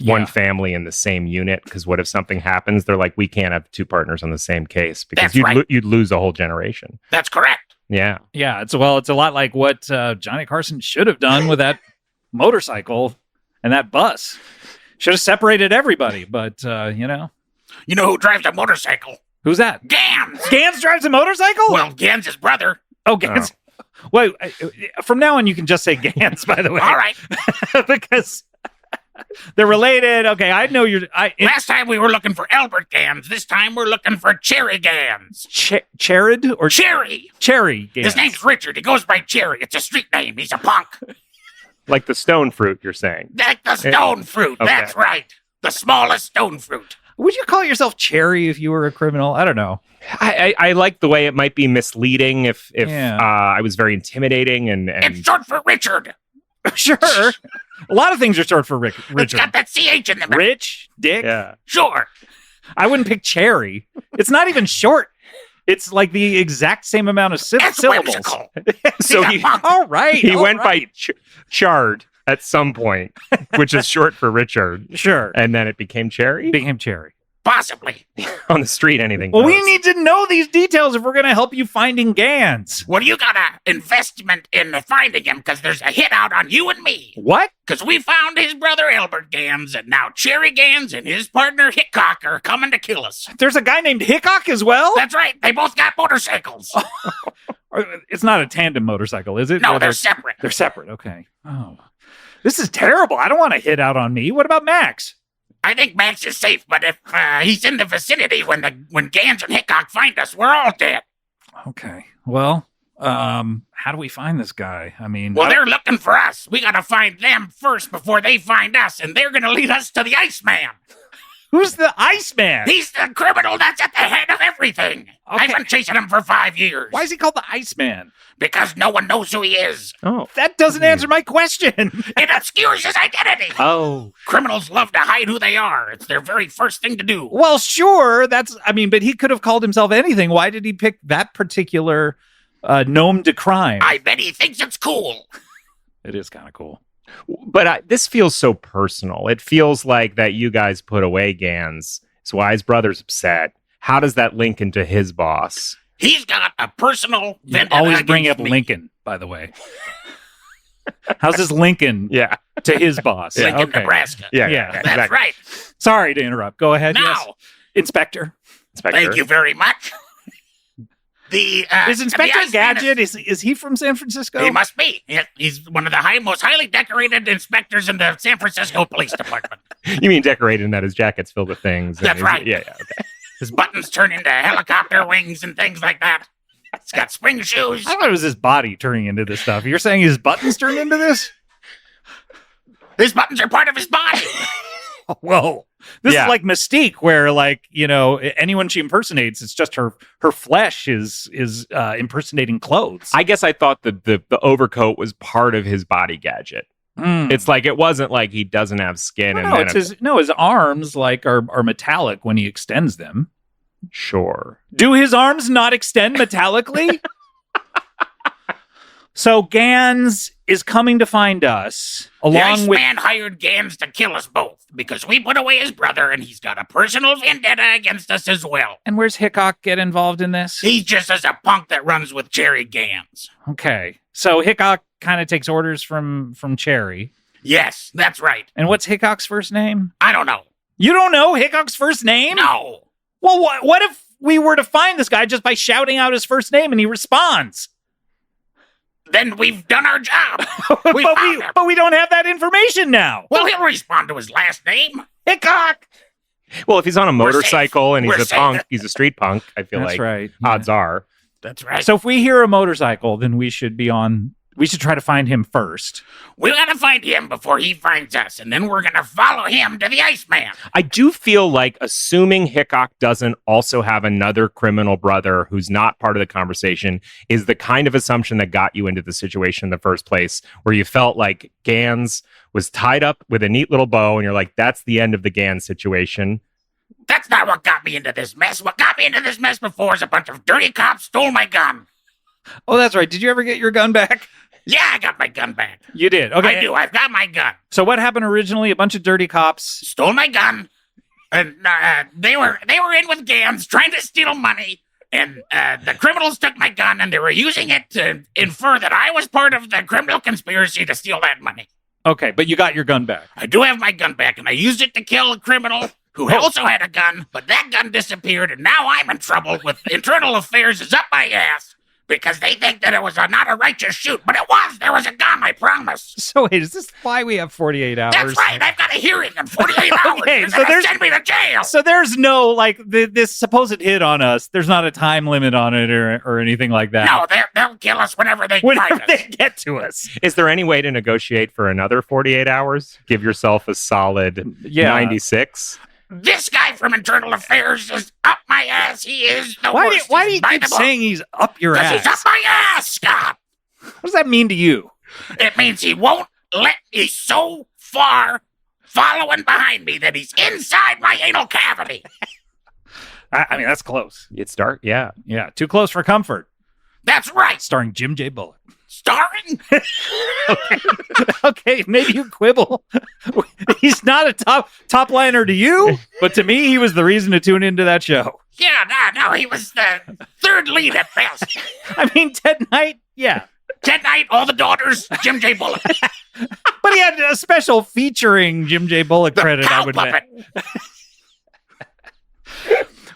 one family in the same unit, because what if something happens? They're like, we can't have 2 partners on the same case because you'd lose a whole generation. That's correct. Yeah. Yeah. It's a lot like what Johnny Carson should have done with that motorcycle and that bus. Should have separated everybody, but You know who drives a motorcycle? Who's that? Ganz. Ganz drives a motorcycle? Well, Ganz' brother. Oh, Ganz. Oh. Wait, from now on, you can just say Ganz, by the way. All right. Because they're related. Okay, I know you're... Last time we were looking for Albert Ganz. This time we're looking for Cherry Ganz. Cherrid? Or Cherry. Cherry Ganz. His name's Richard. He goes by Cherry. It's a street name. He's a punk. Like the stone fruit, you're saying? Like the stone fruit. Okay. That's right. The smallest stone fruit. Would you call yourself Cherry if you were a criminal? I don't know. I like the way it might be misleading if I was very intimidating and it's short for Richard. Sure. A lot of things are short for Richard. It's got that CH in the middle. Rich, Dick. Yeah. Sure. I wouldn't pick Cherry. It's not even short. It's like the exact same amount of syllables. So all right. He went by Chard at some point, which is short for Richard. Sure. And then it became Cherry? Became Cherry. Possibly. On the street, anything Well, goes. we need to know these details if we're going to help you finding Ganz. Well, you got an investment in finding him because there's a hit out on you and me. What? Because we found his brother Albert Ganz, and now Cherry Ganz and his partner Hickok are coming to kill us. There's a guy named Hickok as well? That's right. They both got motorcycles. It's not a tandem motorcycle, is it? No, they're separate. They're separate. Okay. Oh, this is terrible. I don't want to hit out on me. What about Max? I think Max is safe, but if he's in the vicinity when Ganz and Hickok find us, we're all dead. Okay. Well, how do we find this guy? I mean, well, they're looking for us. We gotta find them first before they find us, and they're gonna lead us to the Iceman. Who's the Iceman? He's the criminal that's at the head of everything. Okay. I've been chasing him for 5 years. Why is he called the Iceman? Because no one knows who he is. Oh. That doesn't answer my question. It obscures his identity. Oh. Criminals love to hide who they are. It's their very first thing to do. Well, sure. But he could have called himself anything. Why did he pick that particular nom de crime? I bet he thinks it's cool. It is kind of cool. But this feels so personal. It feels like that you guys put away Ganz. That's why his brother's upset. How does that link into his boss? He's got a personal You vendetta always bring up against me. Lincoln, by the way. How's this Lincoln Yeah. to his boss? Lincoln, Okay. Nebraska. Yeah. Yeah. That's right. Sorry to interrupt. Go ahead. Now, Yes. Inspector. Inspector. thank you very much. Is Inspector Iceman Gadget, is he from San Francisco? He must be. He's one of the most highly decorated inspectors in the San Francisco Police Department. You mean decorated in that his jacket's filled with things? That's right. Yeah. Okay. His buttons turn into helicopter wings and things like that. He's got spring shoes. I thought it was his body turning into this stuff. You're saying his buttons turned into this? His buttons are part of his body. Whoa. This Yeah. is like Mystique, where anyone she impersonates, it's just her flesh is impersonating clothes. I guess I thought the overcoat was part of his body gadget. It's like it wasn't like he doesn't have skin. His arms are metallic when he extends them. Sure. Do his arms not extend metallically? So Ganz is coming to find us, The along with... Iceman hired Ganz to kill us both because we put away his brother and he's got a personal vendetta against us as well. And where's Hickok get involved in this? He's just as a punk that runs with Cherry Ganz. Okay. So Hickok kind of takes orders from Cherry. Yes, that's right. And what's Hickok's first name? I don't know. You don't know Hickok's first name? No. Well, what if we were to find this guy just by shouting out his first name and he responds? Then we've done our job. but we don't have that information now. Well, he'll respond to his last name. Hickok! Well, if he's on a We're motorcycle safe. and he's We're a safe. punk, he's a street punk. I feel That's like right. odds are. That's right. So if we hear a motorcycle, then we should try to find him first. We gotta find him before he finds us, and then we're gonna follow him to the Iceman. I do feel like assuming Hickok doesn't also have another criminal brother who's not part of the conversation is the kind of assumption that got you into the situation in the first place, where you felt like Ganz was tied up with a neat little bow and you're like, that's the end of the Ganz situation. That's not what got me into this mess. What got me into this mess before is a bunch of dirty cops stole my gun. Oh, that's right. Did you ever get your gun back? Yeah, I got my gun back. You did. Okay. I do. I've got my gun. So what happened originally? A bunch of dirty cops. Stole my gun, and they were in with Ganz trying to steal money. And the criminals took my gun, and they were using it to infer that I was part of the criminal conspiracy to steal that money. Okay, but you got your gun back. I do have my gun back, and I used it to kill a criminal who also had a gun, but that gun disappeared, and now I'm in trouble with internal affairs is up my ass because they think that it was not a righteous shoot, but it was. There was a gun, I promise. So wait, is this why we have 48 hours? That's right. I've got a hearing in 48 hours. Okay, They're so gonna there's- send me to jail. So there's no, this supposed hit on us. There's not a time limit on it or anything like that. No, they'll kill us whenever they Whenever find us. they get to us. Is there any way to negotiate for another 48 hours? Give yourself a solid 96? This guy from Internal Affairs is up my ass. He is the Why worst. do you He's by keep the book. saying he's up your 'Cause ass? he's up my ass, Scott. What does that mean to you? It means he won't let me so far following behind me that he's inside my anal cavity. I mean, that's close. It's dark. Yeah. Yeah, too close for comfort. That's right. Starring Jim J. Bullock. Starring? Okay, maybe you quibble. He's not a top liner to you, but to me, he was the reason to tune into that show. Yeah, no, he was the third lead at best. I mean, Ted Knight, yeah. Ted Knight, All the Daughters, Jim J. Bullock. But he had a special featuring Jim J. Bullock credit, I Cow would puppet. bet.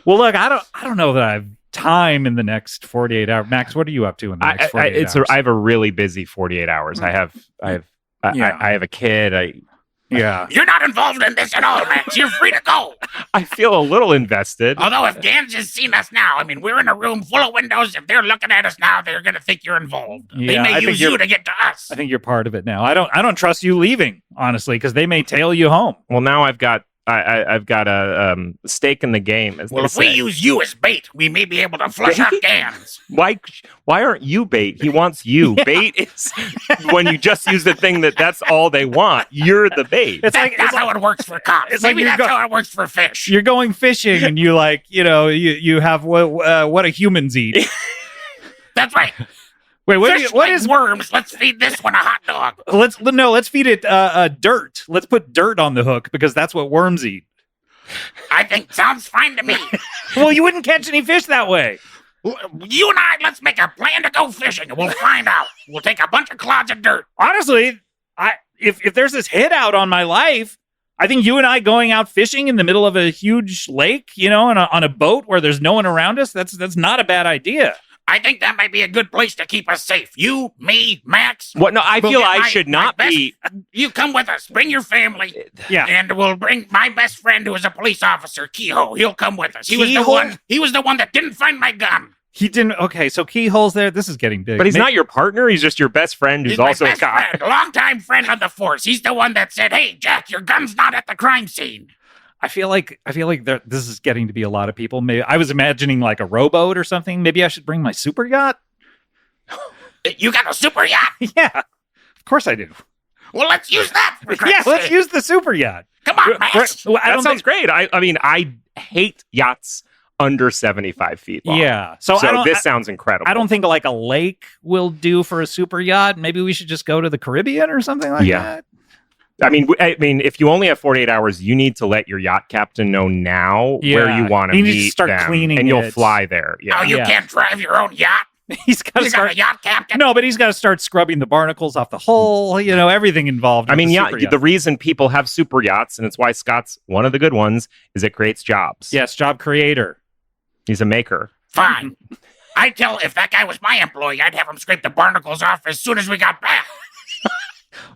Well, look, I don't know that I've time in the next 48 hours. Max, what are you up to in the next 48 hours? I have a really busy 48 hours. I have a kid. Yeah. You're not involved in this at all, Max. You're free to go. I feel a little invested. Although if Ganz has seen us now, I mean, we're in a room full of windows. If they're looking at us now, they're going to think you're involved. They may use you to get to us. I think you're part of it now. I don't trust you leaving, honestly, because they may tail you home. Well, now I've got a stake in the game. Well, if we use you as bait, we may be able to flush out Ganz. Why aren't you bait? He wants you. Bait is when you just use the thing that's all they want. You're the bait. That's how it works for cops. Maybe that's how it works for fish. You're going fishing and you you have what a humans eat. That's right. Wait, what is worms? Let's feed this one a hot dog. Let's feed it dirt. Let's put dirt on the hook because that's what worms eat. I think sounds fine to me. Well, you wouldn't catch any fish that way. You and I, let's make a plan to go fishing, and we'll find out. We'll take a bunch of clods of dirt. Honestly, if there's this hit out on my life, I think you and I going out fishing in the middle of a huge lake, on a boat where there's no one around us, that's not a bad idea. I think that might be a good place to keep us safe. You, me, Max. What? No, I feel I should not be. You come with us. Bring your family. Yeah. And we'll bring my best friend who is a police officer, Kehoe. He'll come with us. He was the one that didn't find my gun. He didn't. Okay, so Keyhole's there. This is getting big. But he's not your partner. He's just your best friend who's also a cop. Friend, longtime friend of the force. He's the one that said, "Hey, Jack, your gun's not at the crime scene." I feel like this is getting to be a lot of people. Maybe I was imagining like a rowboat or something. Maybe I should bring my super yacht. You got a super yacht? Yeah, of course I do. Well, let's use that. Let's use the super yacht. Come on, Max. That sounds great. I mean, I hate yachts under 75 feet long. Yeah. So this sounds incredible. I don't think like a lake will do for a super yacht. Maybe we should just go to the Caribbean or something like that. I mean, if you only have 48 hours, you need to let your yacht captain know now where you want to meet to start them, cleaning and you'll fly there. Yeah. Oh, you can't drive your own yacht? He's got to start a yacht captain. No, but he's got to start scrubbing the barnacles off the hull. Everything involved. I mean, the reason people have super yachts, and it's why Scott's one of the good ones, is it creates jobs. Yes, job creator. He's a maker. Fine. If that guy was my employee, I'd have him scrape the barnacles off as soon as we got back.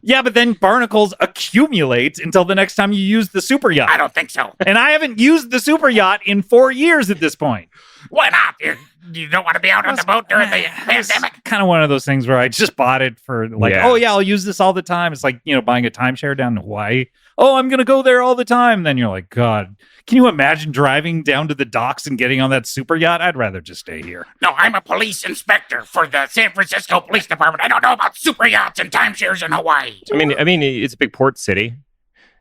Yeah, but then barnacles accumulate until the next time you use the super yacht. I don't think so. And I haven't used the super yacht in 4 years at this point. Why not? You don't want to be out on the boat during the pandemic? Kind of one of those things where I just bought it for I'll use this all the time. It's like, buying a timeshare down in Hawaii. Oh, I'm going to go there all the time. Then you're like, God, can you imagine driving down to the docks and getting on that super yacht? I'd rather just stay here. No, I'm a police inspector for the San Francisco Police Department. I don't know about super yachts and timeshares in Hawaii. I mean, it's a big port city.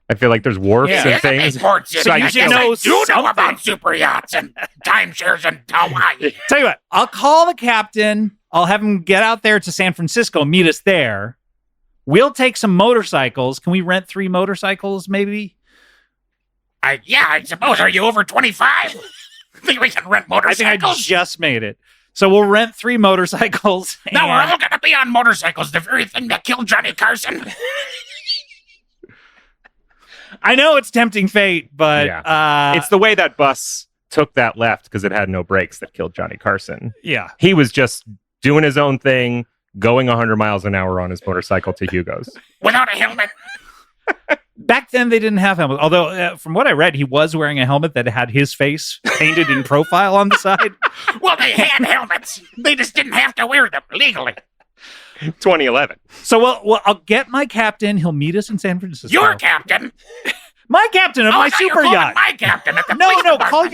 I feel like there's wharfs and things. A big port city. So you know about super yachts and timeshares in Hawaii. Tell you what, I'll call the captain. I'll have him get out there to San Francisco, meet us there. We'll take some motorcycles. Can we rent 3 motorcycles, maybe? I suppose. Are you over 25? I think we can rent motorcycles. I think I just made it. So we'll rent 3 motorcycles. Now we're all going to be on motorcycles, the very thing that killed Johnny Carson. I know it's tempting fate, but... it's the way that bus took that left because it had no brakes that killed Johnny Carson. Yeah. He was just doing his own thing, going 100 miles an hour on his motorcycle to Hugo's. Without a helmet. Back then, they didn't have helmets. Although, from what I read, he was wearing a helmet that had his face painted in profile on the side. Well, they had helmets. They just didn't have to wear them legally. 2011. So, well, I'll get my captain. He'll meet us in San Francisco. Your captain? My captain of my super yacht. My captain at the No, department. call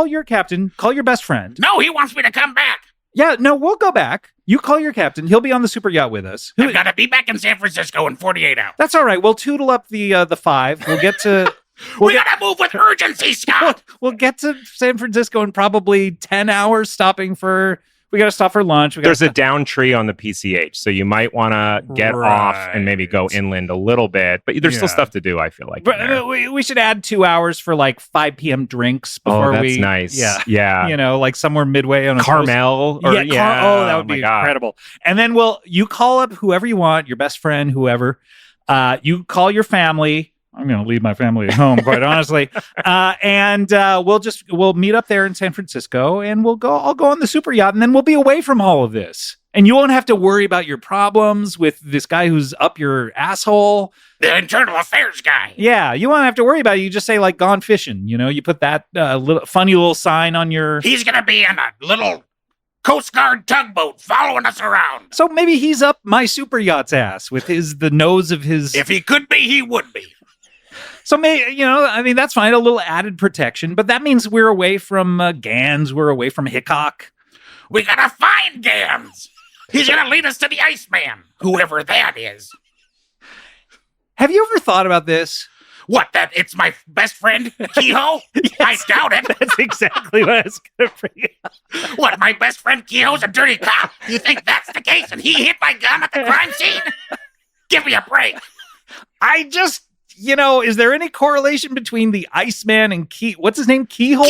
your captain. Call your best friend. No, he wants me to come back. Yeah, no, we'll go back. You call your captain. He'll be on the super yacht with us. I've got to be back in San Francisco in 48 hours. That's all right. We'll tootle up the 5. We'll get to... we got to move with urgency, Scott. We'll get to San Francisco in probably 10 hours, stopping for... We got to stop for lunch. There's a down tree on the PCH, so you might want to get off and maybe go inland a little bit. But there's still stuff to do, I feel like. But we should add 2 hours for like 5 p.m. drinks before that's nice. Yeah. Like somewhere midway on a Carmel. That would be incredible. And then you call up whoever you want, your best friend, whoever. You call your family. I'm going to leave my family at home, quite honestly. And we'll meet up there in San Francisco, and I'll go on the super yacht, and then we'll be away from all of this. And you won't have to worry about your problems with this guy who's up your asshole. The internal affairs guy. Yeah, you won't have to worry about it. You just say, like, gone fishing. You know, you put that funny little sign on your... He's going to be in a little Coast Guard tugboat following us around. So maybe he's up my super yacht's ass with the nose of his... If he could be, he would be. So maybe, that's fine, a little added protection, but that means we're away from Ganz, we're away from Hickok. We gotta find Ganz. He's gonna lead us to the Iceman, whoever that is. Have you ever thought about this? What, that it's my best friend, Kehoe? Yes, I doubt it. That's exactly what I was going to bring up. What, my best friend Kehoe's a dirty cop? You think that's the case and he hit my gun at the crime scene? Give me a break. I just... is there any correlation between the Iceman and what's his name? Kehoe?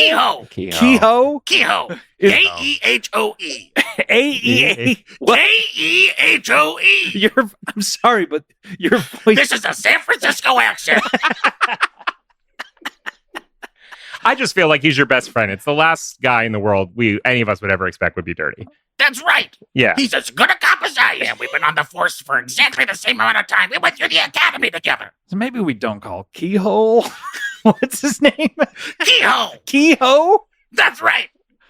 Kehoe. Kehoe? Kehoe. K-E-H-O-E. A-E-A. K-E-H-O-E. I'm sorry, but your voice... This is a San Francisco accent. I just feel like he's your best friend. It's the last guy in the world any of us would ever expect would be dirty. That's right. Yeah. He's as good a cop as I am. We've been on the force for exactly the same amount of time. We went through the academy together. So maybe we don't call Keyhole. What's his name? Kehoe. Kehoe? That's right.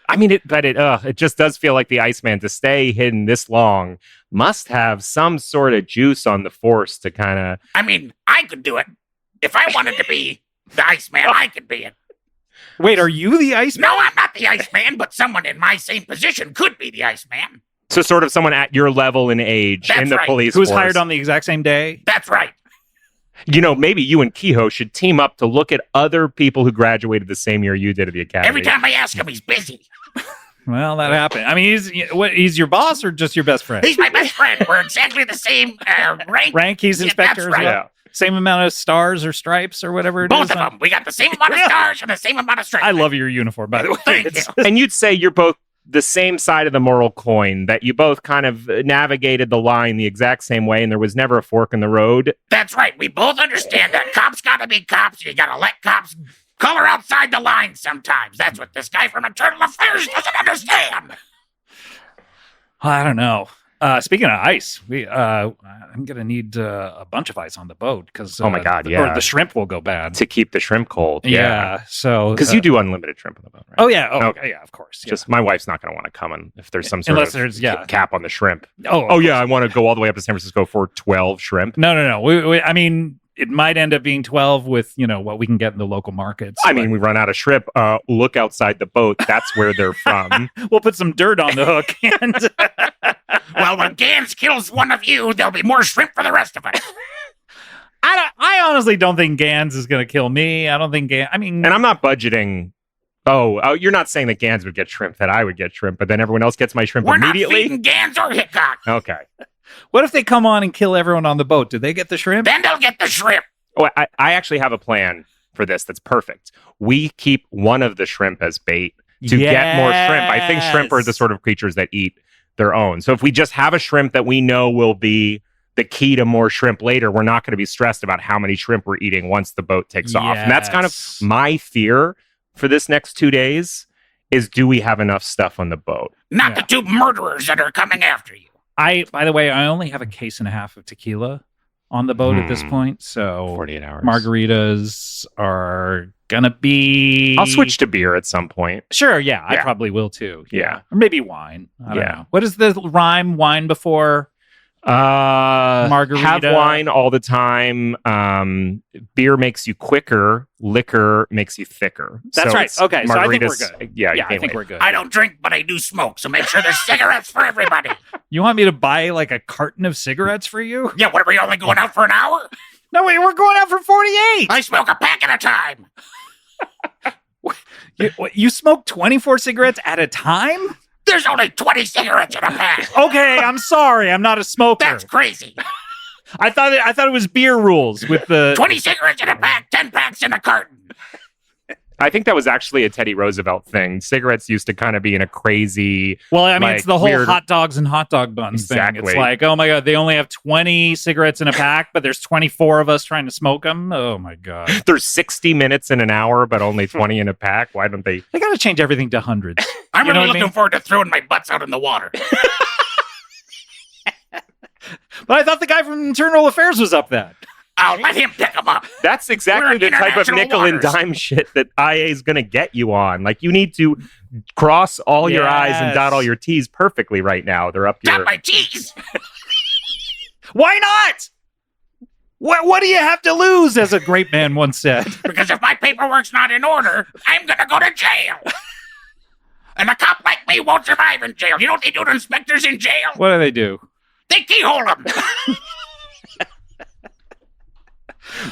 I mean, it just does feel like the Iceman, to stay hidden this long, must have some sort of juice on the force to kind of... I mean, I could do it. If I wanted to be the Iceman, I could be it. Wait, are you the Iceman? No, I'm not the Iceman, but someone in my same position could be the Iceman. So sort of someone at your level in age That's in the right. police Who's force. hired on the exact same day? That's right. Maybe you and Kehoe should team up to look at other people who graduated the same year you did at the academy. Every time I ask him, he's busy. Well, that happened. I mean, he's your boss or just your best friend? He's my best friend. We're exactly the same rank. Rank, he's Yeah, inspector that's as right. well. Same amount of stars or stripes or whatever it Both is. of them. We got the same amount of stars and the same amount of stripes. I love your uniform, by the way. Thank you. And you'd say you're both the same side of the moral coin, that you both kind of navigated the line the exact same way, and there was never a fork in the road. That's right. We both understand that cops gotta be cops. You gotta let cops color outside the lines sometimes. That's what this guy from Internal Affairs doesn't understand. I don't know. Speaking of ice, I'm gonna need a bunch of ice on the boat because Oh my God, yeah. or the shrimp will go bad. To keep the shrimp cold. Yeah, so Because you do unlimited shrimp on the boat, right? Oh yeah, Okay. yeah, of course. Yeah. Just my wife's not going to want to come in if there's some sort Unless of there's cap on the shrimp. Oh Yeah, I want to go all the way up to San Francisco for 12 shrimp. No. I mean, it might end up being 12 with what we can get in the local markets. I mean, we run out of shrimp. Look outside the boat. That's where they're from. We'll put some dirt on the hook. And Well, when Ganz kills one of you, there'll be more shrimp for the rest of us. I honestly don't think Ganz is going to kill me. I don't think And I'm not budgeting. Oh, you're not saying that Ganz would get shrimp, that I would get shrimp, but then everyone else gets my shrimp We're not immediately? feeding Ganz or Hickok. Okay. What if they come on and kill everyone on the boat? Do they get the shrimp? Then they'll get the shrimp. Oh, I actually have a plan for this that's perfect. We keep one of the shrimp as bait to get more shrimp. I think shrimp are the sort of creatures that eat their own. So if we just have a shrimp that we know will be the key to more shrimp later, we're not going to be stressed about how many shrimp we're eating once the boat takes off. And that's kind of my fear for this next 2 days is, do we have enough stuff on the boat? Not the two murderers that are coming after you. By the way, I only have a case and a half of tequila on the boat at this point, so 48 hours. Margaritas are gonna be... I'll switch to beer at some point. Sure, yeah, I Yeah. probably will too. Yeah. Or maybe wine. I don't Yeah. know. What is the rhyme? Wine before... Margarita. Have wine all the time. Beer makes you quicker. Liquor makes you thicker. That's So right. it's Okay, so I think we're margaritas- good. Yeah, you Yeah, I can't think wait. we're good. I don't drink, but I do smoke, so make sure there's cigarettes for everybody. You want me to buy like a carton of cigarettes for you? Yeah, what, are we only going out for an hour? No, wait, we're going out for 48. I smoke a pack at a time. You smoke 24 cigarettes at a time? There's only 20 cigarettes in a pack. Okay, I'm sorry. I'm not a smoker. That's crazy. I thought it was beer rules with the 20 cigarettes in a pack, 10 packs in a carton. I think that was actually a Teddy Roosevelt thing. Cigarettes used to kind of be in a crazy... Well, I mean, it's the whole weird... hot dogs and hot dog buns exactly. thing. It's like, oh my God, they only have 20 cigarettes in a pack, but there's 24 of us trying to smoke them. Oh my God. There's 60 minutes in an hour, but only 20 in a pack. Why don't they... They got to change everything to hundreds. I'm really looking forward to throwing my butts out in the water. But I thought the guy from Internal Affairs was up that. I'll let him pick them up. That's exactly the type of nickel and dime shit that IA is going to get you on. Like, you need to cross all your I's and dot all your T's perfectly right now. They're up here. Dot my T's. Why not? What do you have to lose, as a great man once said? Because if my paperwork's not in order, I'm going to go to jail. And a cop like me won't survive in jail. You know what they do to inspectors in jail? What do they do? They keyhole them.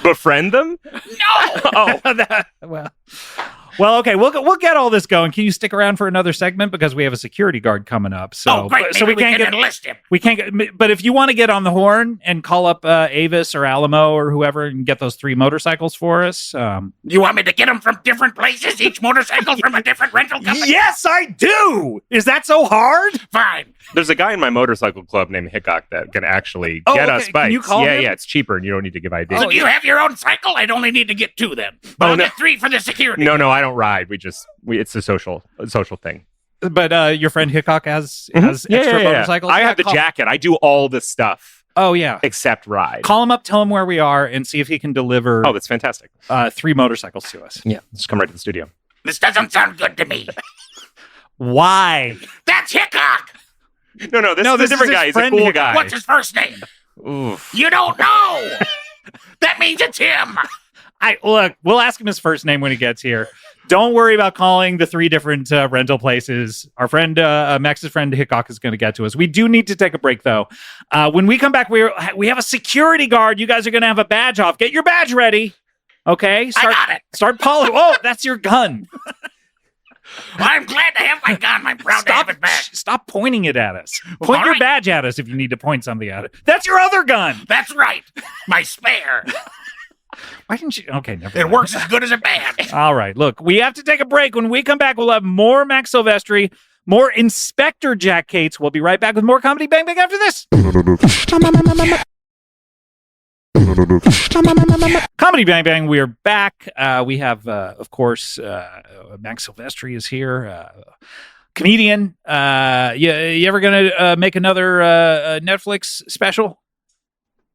Befriend them? No. Well, okay, we'll get all this going. Can you stick around for another segment, because we have a security guard coming up? So, great. So we can't enlist him. We can't get. But if you want to get on the horn and call up Avis or Alamo or whoever and get those 3 motorcycles for us, you want me to get them from different places? Each motorcycle from a different rental company? Yes, I do. Is that so hard? Fine. There's a guy in my motorcycle club named Hickok that can actually get us bikes. Can you call him? Yeah, it's cheaper and you don't need to give ID. So do you have your own cycle? I'd only need to get 2 then. But I'll get 3 for the security. No, I don't ride. It's a social thing. But your friend Hickok has extra motorcycles? I have the jacket. I do all the stuff. Oh, yeah. Except ride. Call him up, tell him where we are, and see if he can deliver... Oh, that's fantastic. 3 motorcycles to us. Yeah, just come right to the studio. This doesn't sound good to me. Why? That's Hickok! No, this is a different guy. He's a cool guy. What's his first name? Oof. You don't know! That means it's him! Look, we'll ask him his first name when he gets here. Don't worry about calling the 3 different rental places. Our friend, Max's friend Hickok, is going to get to us. We do need to take a break, though. When we come back, we have a security guard. You guys are going to have a badge off. Get your badge ready. Okay? I got it. Start polishing. Oh, that's your gun. Well, I'm glad to have my gun. I'm proud to have it back. Stop pointing it at us. Point your badge at us if you need to point something at it. That's your other gun. That's right. My spare. Why didn't you? Okay, never It mind. works as good as a bad. All right, look, we have to take a break. When we come back, we'll have more Max Silvestri, more Inspector Jack Cates. We'll be right back with more Comedy Bang Bang after this. Comedy Bang Bang, we are back. We have, of course, Max Silvestri is here. Comedian. You ever gonna make another Netflix special?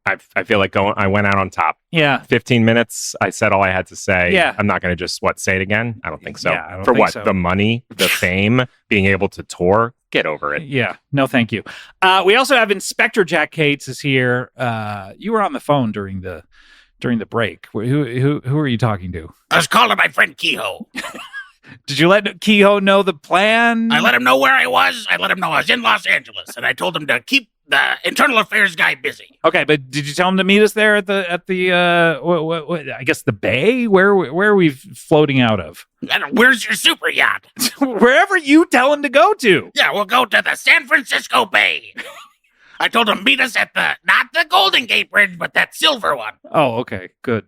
I feel like I went out on top. Yeah. 15 minutes. I said all I had to say. Yeah. I'm not going to just, say it again? I don't think so. Yeah, I don't For think what? so. The money, the fame, being able to tour? Get over it. Yeah. No, thank you. We also have Inspector Jack Cates is here. You were on the phone during the break. Who are you talking to? I was calling my friend Kehoe. Did you let Kehoe know the plan? I let him know where I was. I let him know I was in Los Angeles, and I told him to keep the internal affairs guy busy. Okay, but did you tell him to meet us there at the I guess the bay? Where are we floating out of? Where's your super yacht? Wherever you tell him to go to. Yeah, we'll go to the San Francisco Bay. I told him meet us at not the Golden Gate Bridge, but that silver one. Oh, okay, good.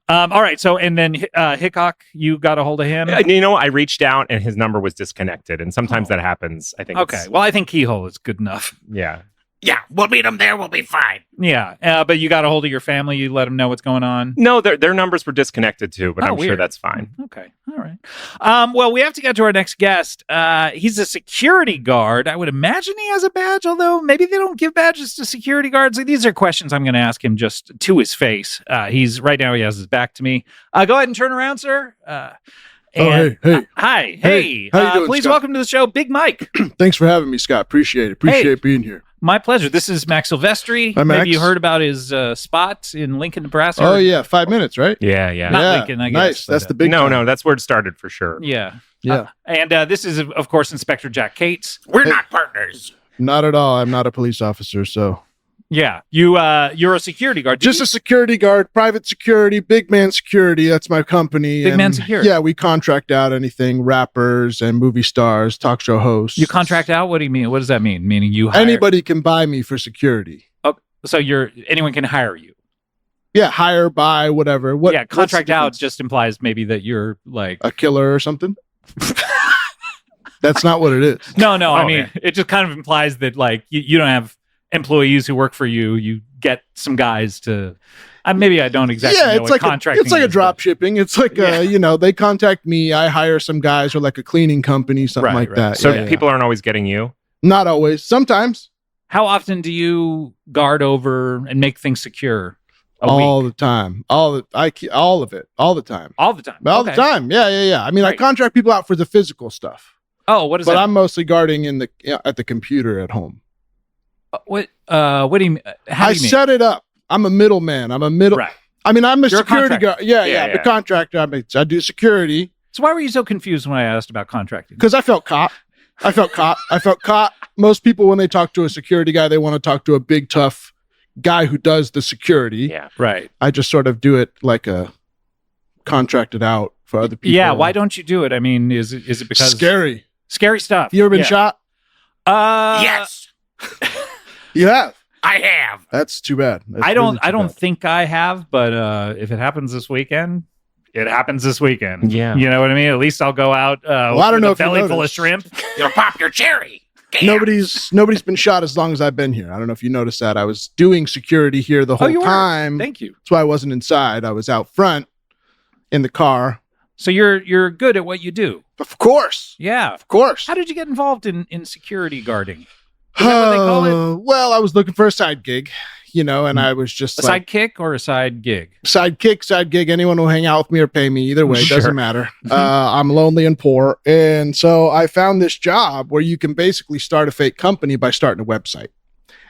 All right, so and then Hickok, you got a hold of him? You know, I reached out and his number was disconnected, and sometimes that happens. I think. Okay, well, I think Keyhole is good enough. Yeah. Yeah, we'll meet him there. We'll be fine. Yeah, but you got a hold of your family. You let them know what's going on. No, their numbers were disconnected too, but I'm weird. sure that's fine. Okay, all right. Well, we have to get to our next guest. He's a security guard. I would imagine he has a badge, although maybe they don't give badges to security guards. These are questions I'm going to ask him just to his face. He's right now. He has his back to me. Go ahead and turn around, sir. Hey. Hi. Hey. How you doing, please Scott? welcome to the show, Big Mike. Thanks for having me, Scott. Appreciate being here. My pleasure. This is Max Silvestri. Hi, Max. Maybe you heard about his spot in Lincoln, Nebraska. Oh, yeah. 5 minutes, right? Yeah. Not Lincoln, I guess. Nice. That's the big No, that's where it started for sure. Yeah. Yeah. And this is, of course, Inspector Jack Cates. We're not partners. Not at all. I'm not a police officer, so. Yeah. You're a security guard. Just a security guard, private security, big man security. That's my company. Big Man Security. Yeah, we contract out anything, rappers and movie stars, talk show hosts. You contract out? What do you mean? What does that mean? Meaning you hire... Anybody can buy me for security. Oh, so anyone can hire you? Yeah, hire, buy, whatever. What? Yeah, what's contract the out difference? just implies maybe that you're like A killer or something. That's not what it is. no. I Oh, mean, it just kind of implies that like you don't have employees who work for you. You get some guys to. Maybe I don't exactly know It's what like contracting it's like a is, drop but- shipping. It's like they contact me, I hire some guys or like a cleaning company, something Right, like right. that. So Yeah, people aren't always getting you. not always. Sometimes. How often do you guard over and make things secure? All Week? the time. All of it. All the time. All the time. All Okay. the time. Yeah. I mean, I Right. contract people out for the physical stuff, Oh, what is but that? I'm mostly guarding at the computer at home. What do you mean? How I do you mean? set it up. I'm a middleman. Right. I mean, I'm a You're a security guard. Yeah, The yeah. contractor. I do security So why were you so confused when I asked about contracting? because I felt caught. I felt caught. Most people, when they talk to a security guy, they want to talk to a big, tough guy who does the security. Yeah. Right. I just sort of do it like a contracted out for other people. Yeah. Why don't you do it? I mean, is it because Scary. scary stuff? You ever been Yeah. shot? Yes, You have. I have. That's too bad. That's I don't. really too I don't bad. think I have, but if it happens this weekend, it happens this weekend. Yeah. You know what I mean? At least I'll go out. I don't with know a if you belly full of noticed. shrimp. You'll pop your cherry. Damn. Nobody's been shot as long as I've been here. I don't know if you noticed that. I was doing security here the whole you were? time. Thank you. That's why I wasn't inside. I was out front in the car. So you're good at what you do. Of course. Yeah. Of course. How did you get involved in security guarding? Is that what they call it? Well, I was looking for a side gig, and I was just A like, sidekick or a side gig? side gig. Anyone will hang out with me or pay me. Either way, it Sure. doesn't matter. I'm lonely and poor. And so I found this job where you can basically start a fake company by starting a website.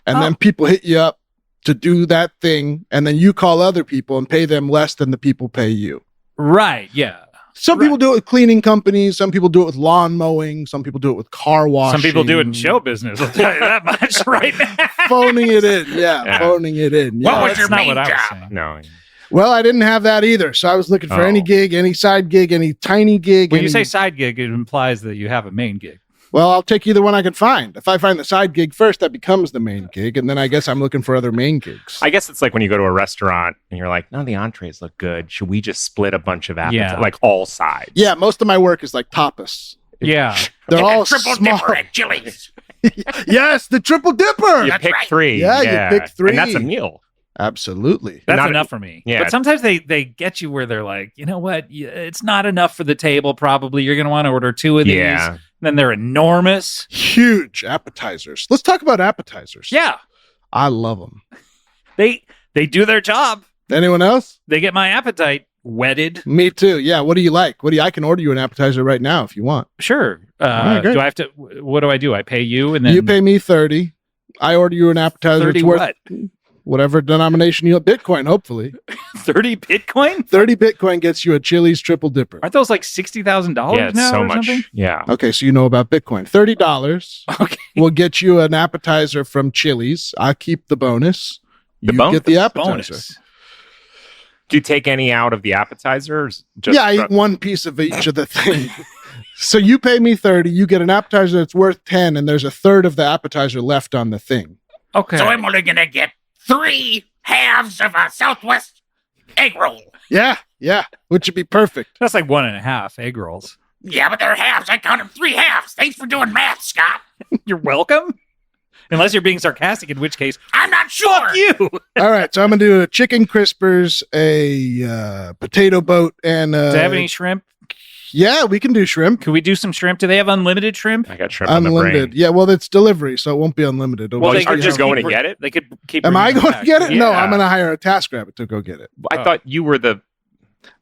And then people hit you up to do that thing. And then you call other people and pay them less than the people pay you. Right. Yeah. Some people do it with cleaning companies. Some people do it with lawn mowing. Some people do it with car washing. Some people do it in show business. I'll tell you that much right now. Phoning it in. Yeah, Yeah. phoning it in. What Yeah. was That's your not main what I was job? saying. No. Well, I didn't have that either. So I was looking for any Oh. gig, any side gig, any tiny gig. When you any- say side gig, it implies that you have a main gig. well, I'll take either one I can find. If I find the side gig first, that becomes the main gig. And then I guess I'm looking for other main gigs. I guess it's like when you go to a restaurant and you're like, none of the entrees look good. Should we just split a bunch of appetizers? Yeah. Like all sides. Yeah, most of my work is like tapas. Yeah. They're Get all a triple small. dipper at Chili's. Yes, the triple dipper. You That's pick right. three. Yeah, you pick three. And that's a meal. Absolutely. That's Not- enough for me. yeah. But sometimes they get you where they're like, you know what? It's not enough for the table, probably. You're going to want to order 2 of these. Yeah. Then they're enormous. Huge appetizers. Let's talk about appetizers. Yeah. I love them. They do their job. Anyone else? They get my appetite whetted. Me too. Yeah. What do you like? I can order you an appetizer right now if you want. Sure. right, great. Do I have to? What do I do? I pay you, and then You pay me 30. I order you an appetizer. 30 It's worth what? whatever denomination you Bitcoin, hopefully. 30 Bitcoin? 30 Bitcoin gets you a Chili's triple dipper. Aren't those like $60,000 Yeah, it's now so or much. something? Yeah. Okay, so you know about Bitcoin. $30 Okay. will get you an appetizer from Chili's. I keep the bonus. The You bonus? get the appetizer. Bonus. Do you take any out of the appetizers? Just Yeah, I eat one piece of each of the thing. So you pay me 30, you get an appetizer that's worth 10, and there's a third of the appetizer left on the thing. Okay. So I'm only gonna get 3 halves of a Southwest egg roll. Yeah, which would be perfect. That's like 1.5 egg rolls. Yeah, but they're halves. I counted 3 halves. Thanks for doing math, Scott. You're welcome. Unless you're being sarcastic, in which case, I'm not sure. fuck you. All right, so I'm going to do a chicken crispers, a potato boat, and Do they have any shrimp? yeah, we can do shrimp. Could we do some shrimp? Do they have unlimited shrimp? I got shrimp on the Unlimited. brain. Yeah, well, it's delivery, so it won't be unlimited. It'll Well, just they be could just how- go in and get it? They could keep. Am I bringing it going to back. get it? No, Yeah. I'm going to hire a TaskRabbit to go get it. I thought you were the.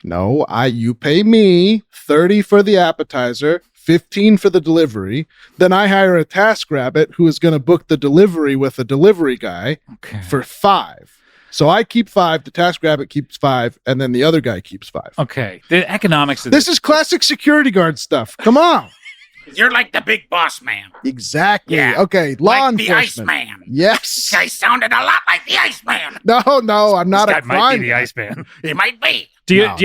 No, you pay me 30 for the appetizer, 15 for the delivery. Then I hire a TaskRabbit who is going to book the delivery with a delivery guy Okay. for 5. So I keep 5, the TaskRabbit keeps 5, and then the other guy keeps 5. Okay. The economics of This is classic security guard stuff. Come on. You're like the big boss man. Exactly. Yeah. Okay, law Like the enforcement. Iceman. Yes. This guy sounded a lot like the Iceman. No, I'm not This a guy might crime. be the Iceman. He might be. No.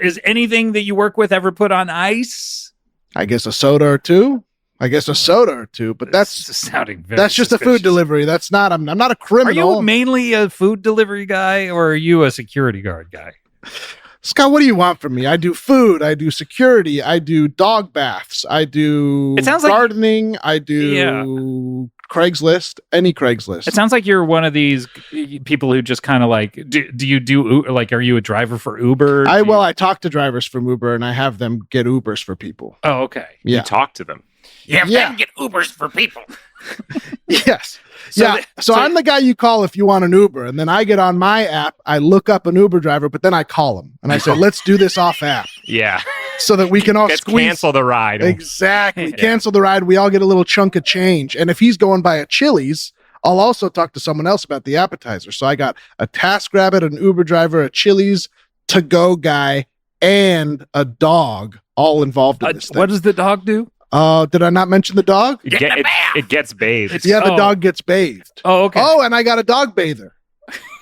Is anything that you work with ever put on ice? I guess a soda or two. I guess a soda or two, but This is sounding very that's just a food suspicious. delivery. That's not. I'm not a Are criminal. you mainly a food delivery guy, or are you a security guard guy? Scott, what do you want from me? I do food. I do security. I do dog baths. I do It sounds like- gardening. I do Craigslist. Any Craigslist. It sounds like you're one of these people who just kind of like, do you do, like, are you a driver for Uber? I talk to drivers from Uber and I have them get Ubers for people. Oh, okay. Yeah. You talk to them. You have Yeah. them get Ubers for people. Yes. So yeah. the- So I'm the guy you call if you want an Uber. And then I get on my app, I look up an Uber driver, but then I call him and I say, let's do this off app Yeah. so that we can all Let's squeeze. cancel the ride. Exactly. Yeah. Cancel the ride. We all get a little chunk of change. And if he's going by a Chili's, I'll also talk to someone else about the appetizer. So I got a TaskRabbit, an Uber driver, a Chili's to-go guy, and a dog all involved in this thing. What does the dog do? Did I not mention the dog? It, Get in the bath. it gets bathed. Yeah, the Oh. dog gets bathed. Oh, okay. Oh, and I got a dog bather.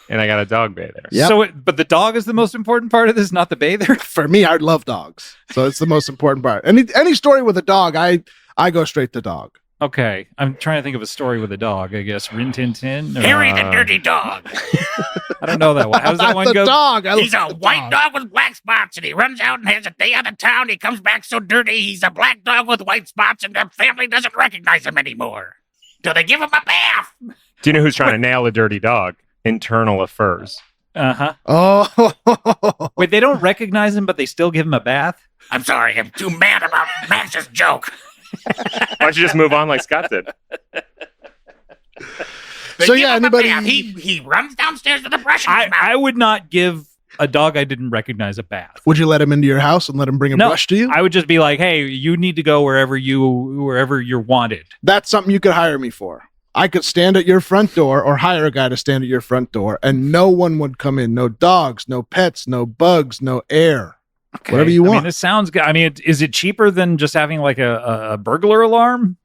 And I got a dog bather. Yep. So, but the dog is the most important part of this, not the bather. For me, I love dogs. So it's the most important part. Any story with a dog, I go straight to dog. Okay, I'm trying to think of a story with a dog. I guess Rin Tin Tin. or- Harry the dirty dog. I don't know that one. How does that one the go? dog. He's a white dog with black spots, and he runs out and has a day out of town. He comes back so dirty, he's a black dog with white spots, and the family doesn't recognize him anymore. So they give him a bath. Do you know who's trying to nail a dirty dog? Internal affairs. Uh huh. Oh, Wait, they don't recognize him, but they still give him a bath. I'm sorry, I'm too mad about Max's joke. Why don't you just move on like Scott did? They So, give yeah, him a anybody- bath. He runs downstairs with a brush in his mouth. I would not give a dog I didn't recognize a bath. would you let him into your house and let him bring a No, brush to you? I would just be like, hey, you need to go wherever you're wanted. That's something you could hire me for. I could stand at your front door or hire a guy to stand at your front door and no one would come in. No dogs, no pets, no bugs, no air. Okay. Whatever you I want. mean, this sounds good. I mean, is it cheaper than just having like a burglar alarm?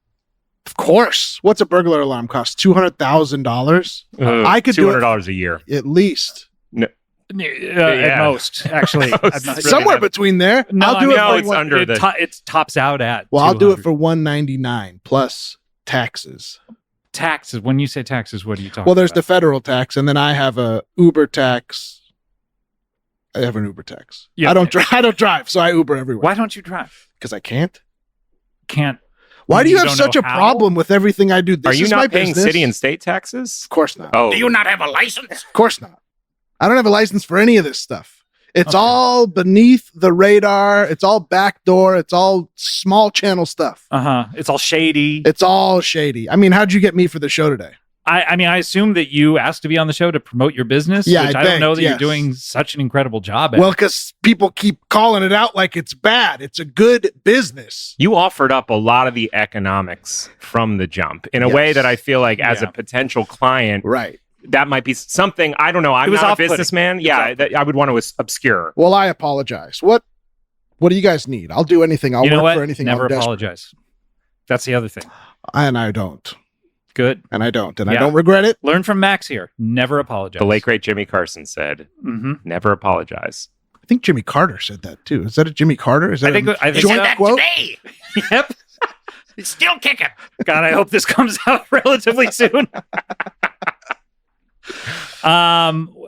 Of course. What's a burglar alarm cost? $200,000 I could do it- $200 a year. at least. At Yeah. most, actually. I'm not- Really Somewhere not. between there. No, I'll I do mean, it no, for it's one- under the. it tops out at. Well, I'll do it 200. for $199 plus taxes. taxes. When you say taxes, what are you talking Well, there's the about? federal tax, and then I have a Uber tax. I have an Uber tax. Yeah. I don't drive, so I Uber everywhere Why don't you drive? because I can't. Can't. Why do you have don't such know a how? problem with everything I do? This Are you is my not paying business. city and state taxes? Of course not. Oh, Do you not have a license? Of course not. I don't have a license for any of this stuff. It's Okay. all beneath the radar. It's all backdoor. It's all small channel stuff. It's all shady. It's all shady. I mean, how'd you get me for the show today? I mean, I assume that you asked to be on the show to promote your business. Yeah, which I I don't begged, know that yes. you're doing such an incredible job at. Well, because people keep calling it out like it's bad. It's a good business. you offered up a lot of the economics from the jump in a way Yes. that I feel like as Yeah. a potential client, Right. that might be something. I don't know. I'm was not a off-putting. businessman. Yeah, that I would want to obscure. Well, I apologize. What do you guys need? I'll do anything. I'll you know work what? for anything. Never I'm desperate. apologize. That's the other thing. And I don't. Good. And I don't. And I Yeah. don't regret it. Learn from Max here. Never apologize. The late great Jimmy Carson said, Mm-hmm. "Never apologize." I think Jimmy Carter said that too. Is that a Jimmy Carter? Is that I think a I He think joint said so. that quote? today. Yep. He's still kicking. God, I hope this comes out relatively soon.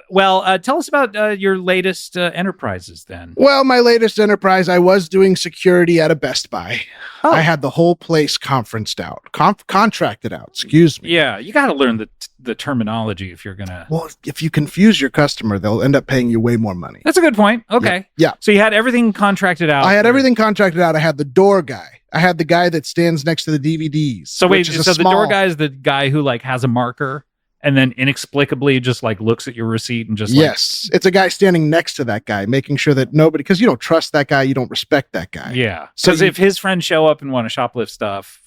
Well, tell us about your latest enterprises then. Well, my latest enterprise, I was doing security at a Best Buy. Oh. I had the whole place conferenced out, contracted out. Excuse me. Yeah, you got to learn the terminology if you're gonna. Well, if you confuse your customer, they'll end up paying you way more money. That's a good point. Okay. Yeah. So you had everything contracted out. I had everything contracted out. I had the door guy. I had the guy that stands next to the DVDs. So wait, which is a so the door small- guy is the guy who like has a marker and then inexplicably just like looks at your receipt and just like, Yes, it's a guy standing next to that guy, making sure that nobody, because you don't trust that guy, you don't respect that guy. yeah. So Because you- if his friends show up and want to shoplift stuff,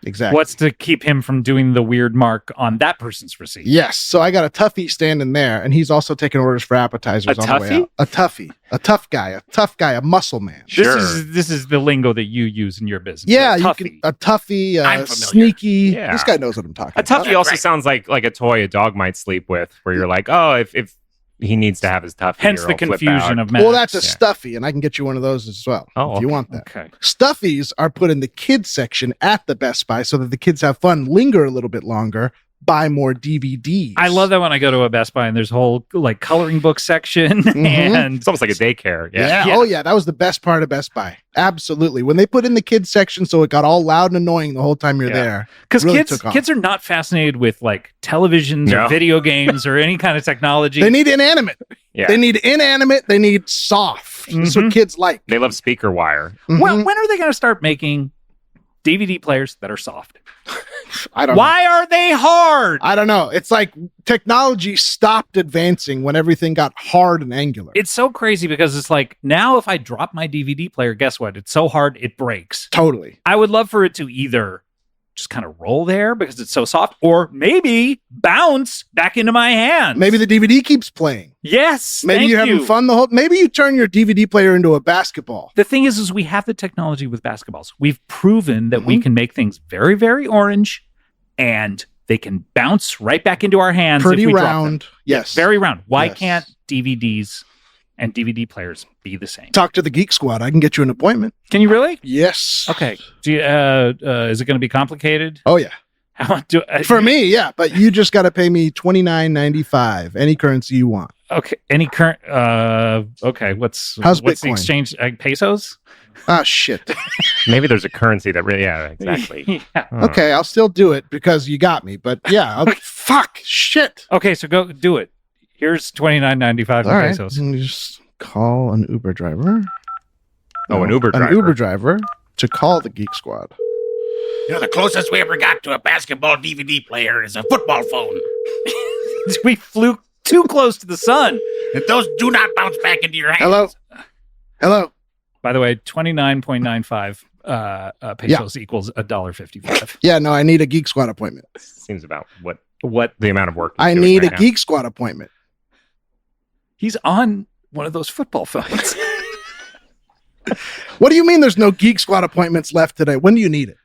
Exactly. what's to keep him from doing the weird mark on that person's receipt? Yes. So I got a toughie standing there, and he's also taking orders for appetizers A on the way toughie? out. A toughie, a tough guy, a muscle man. Sure. This is the lingo that you use in your business. Yeah, A you toughie. can a toughie, I'm familiar. sneaky. Yeah. This guy knows what I'm talking A toughie about. also Right. sounds like a toy a dog might sleep with, where you're like, oh, if he needs to have his Tuffy. Hence or the he'll flip confusion out. of Max. Well, that's a Yeah. stuffy, and I can get you one of those as well if you want that. Okay. Stuffies are put in the kids section at the Best Buy so that the kids have fun, linger a little bit longer, buy more DVDs. I love that when I go to a Best Buy and there's a whole like coloring book section and It's almost like a daycare. Yeah. Yeah. Oh, yeah. That was the best part of Best Buy. Absolutely. When they put in the kids section so it got all loud and annoying the whole time you're Yeah. there. because really took off. kids are not fascinated with like televisions No. or video games or any kind of technology. They need inanimate. Yeah. They need inanimate. They need soft. That's what Mhm. kids like. They love speaker wire. Mhm. when are they going to start making DVD players that are soft? I don't know. Why are they hard? I don't know. It's like technology stopped advancing when everything got hard and angular. It's so crazy because it's like now if I drop my DVD player, guess what? It's so hard it breaks. Totally. I would love for it to either just kind of roll there because it's so soft, or maybe bounce back into my hand. Maybe the DVD keeps playing. Yes. Maybe thank you're having fun the whole. Maybe you turn your DVD player into a basketball. The thing is we have the technology with basketballs. We've proven that Mm-hmm. we can make things very, very orange, and they can bounce right back into our hands. Pretty if we drop them. round. Yes. Very round. Why Yes. can't DVDs and DVD players be the same? Talk to the Geek Squad. I can get you an appointment. Can you really? Yes. Okay. Do you, is it going to be complicated? Oh yeah. How do For me, yeah. But you just got to pay me $29.95, any currency you want. Okay. Any current? Okay. What's How's the Bitcoin? exchange? Pesos? Ah, shit. Maybe there's a currency that really, yeah, exactly. Yeah. Okay, I'll still do it because you got me. But yeah, fuck, shit. Okay. So go do it. Here's $29.95 All right, pesos. let me just call an Uber driver. Oh, an Uber driver. An Uber driver to call the Geek Squad. You know, the closest we ever got to a basketball DVD player is a football phone. We flew too close to the sun. And those do not bounce back into your hands. Hello. Hello. By the way, 29.95 pesos equals $1.55. Yeah, no, I need a Geek Squad appointment. Seems about what What? the amount of work. he's I doing need right a now. Geek Squad appointment. He's on one of those football phones. What do you mean there's no Geek Squad appointments left today? When do you need it?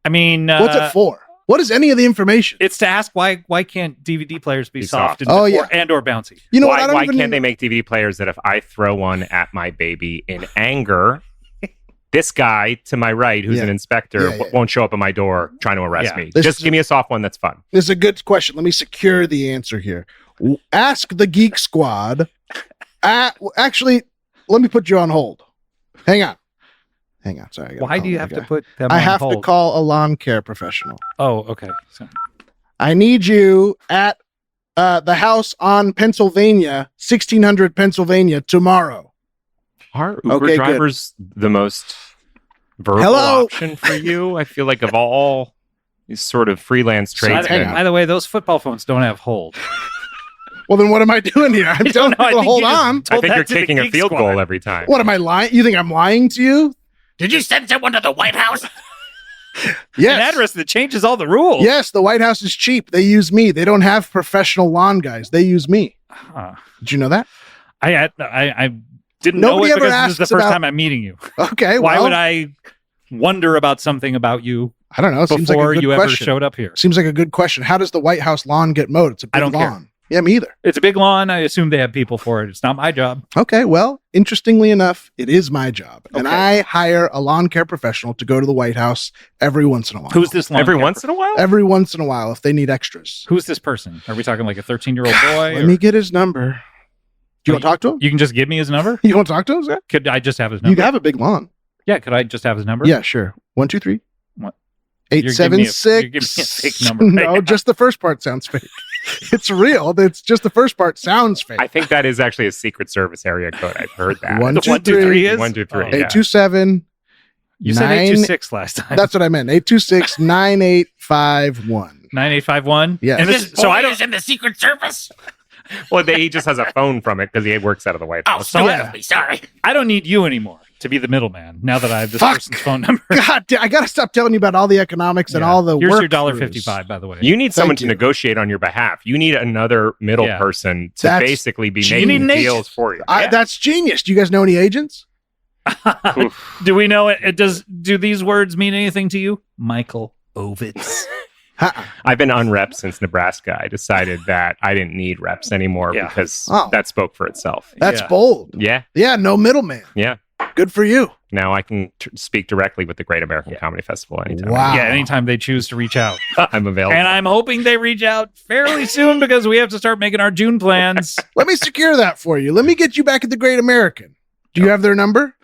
I mean, What's it for? What is any of the information? it's to ask why can't DVD players be Be soft, soft. and, Oh, yeah. or bouncy? You know what? I Why, don't why even can't they make DVD players that if I throw one at my baby in anger, this guy to my right, who's Yeah. an inspector, Yeah, yeah. won't show up at my door trying to arrest Yeah. me? This Just is- give me a soft one that's fun. This is a good question. Let me secure the answer here. Ask the Geek Squad. Actually, let me put you on hold. Hang on. Sorry. I gotta Why call do you my have to guy. put them I on have to hold? call a lawn care professional. Oh, okay. So, I need you at the house on Pennsylvania, 1600 Pennsylvania, tomorrow. Are Uber Okay, good. drivers the most verbal Hello? option for you? I feel like of all these sort of freelance by, tradesmen. by the way, those football phones don't have hold. Well, then what am I doing here? I'm telling know. I people to think hold you just on. I told think that you're to the kicking a Geek field Squad. goal every time. What am I lying? You think I'm lying to you? Did you send someone to the White House? Yes. An address that changes all the rules. Yes, the White House is cheap. They use me. They don't have professional lawn guys. They use me. Huh. Did you know that? I didn't Nobody know it ever because this is the asks first about- time I'm meeting you. Okay. Why well, would I wonder about something about you I don't know. Seems like a before good you ever question. showed up here? Seems like a good question. How does the White House lawn get mowed? It's a big I don't care. lawn. Yeah, me either. It's a big lawn. I assume they have people for it. It's not my job. Okay, well, interestingly enough, it is my job. And Okay. I hire a lawn care professional to go to the White House every once in a while. Who's this lawn Every care once in a while? Every once in a while if they need extras. Who's this person? Are we talking like a 13-year-old boy? Let or- me get his number. Do you want to talk to him? You can just give me his number? You want to talk to him? Zach? Could I just have his You number? have a big lawn. Yeah, could I just have his number? Yeah, sure. 1, 2, 3. What? 8, You're 7, giving me a- 6. you're giving me a fake number right No, now. just the first part sounds fake. It's real. It's just the first part sounds fake. I think that is actually a Secret Service area code. I've heard that. 1, The 2, 1, 2, 3 3. is? 1, 2, 3. Oh. yeah. 827. You said 826 last time. That's what I meant. 826 9851. 9851? Yes. And This this, so boy I don't. is in the Secret Service? Well, he just has a phone from it because he works out of the White Oh, House. stupid yeah. of me. Sorry. I don't need you anymore to be the middleman now that I have this Fuck. person's phone number. God, I got to stop telling you about all the economics and Yeah. all the Here's work your crews. $1.55, by the way. You need someone Thank to you. negotiate on your behalf. You need another middle Yeah. person to That's basically be You need making an agent. deals for you. Yeah. That's genius. Do you guys know any agents? Do we know it? Do these words mean anything to you? Michael Ovitz. I've been unrepped since Nebraska. I decided that I didn't need reps anymore because that spoke for itself. That's bold. Yeah. Yeah, no middleman. Yeah. Good for you. Now I can speak directly with the Great American Comedy Festival anytime. Wow. Yeah, anytime they choose to reach out. I'm available. And I'm hoping they reach out fairly soon because we have to start making our June plans. Let me secure that for you. Let me get you back at the Great American. Do you have their number?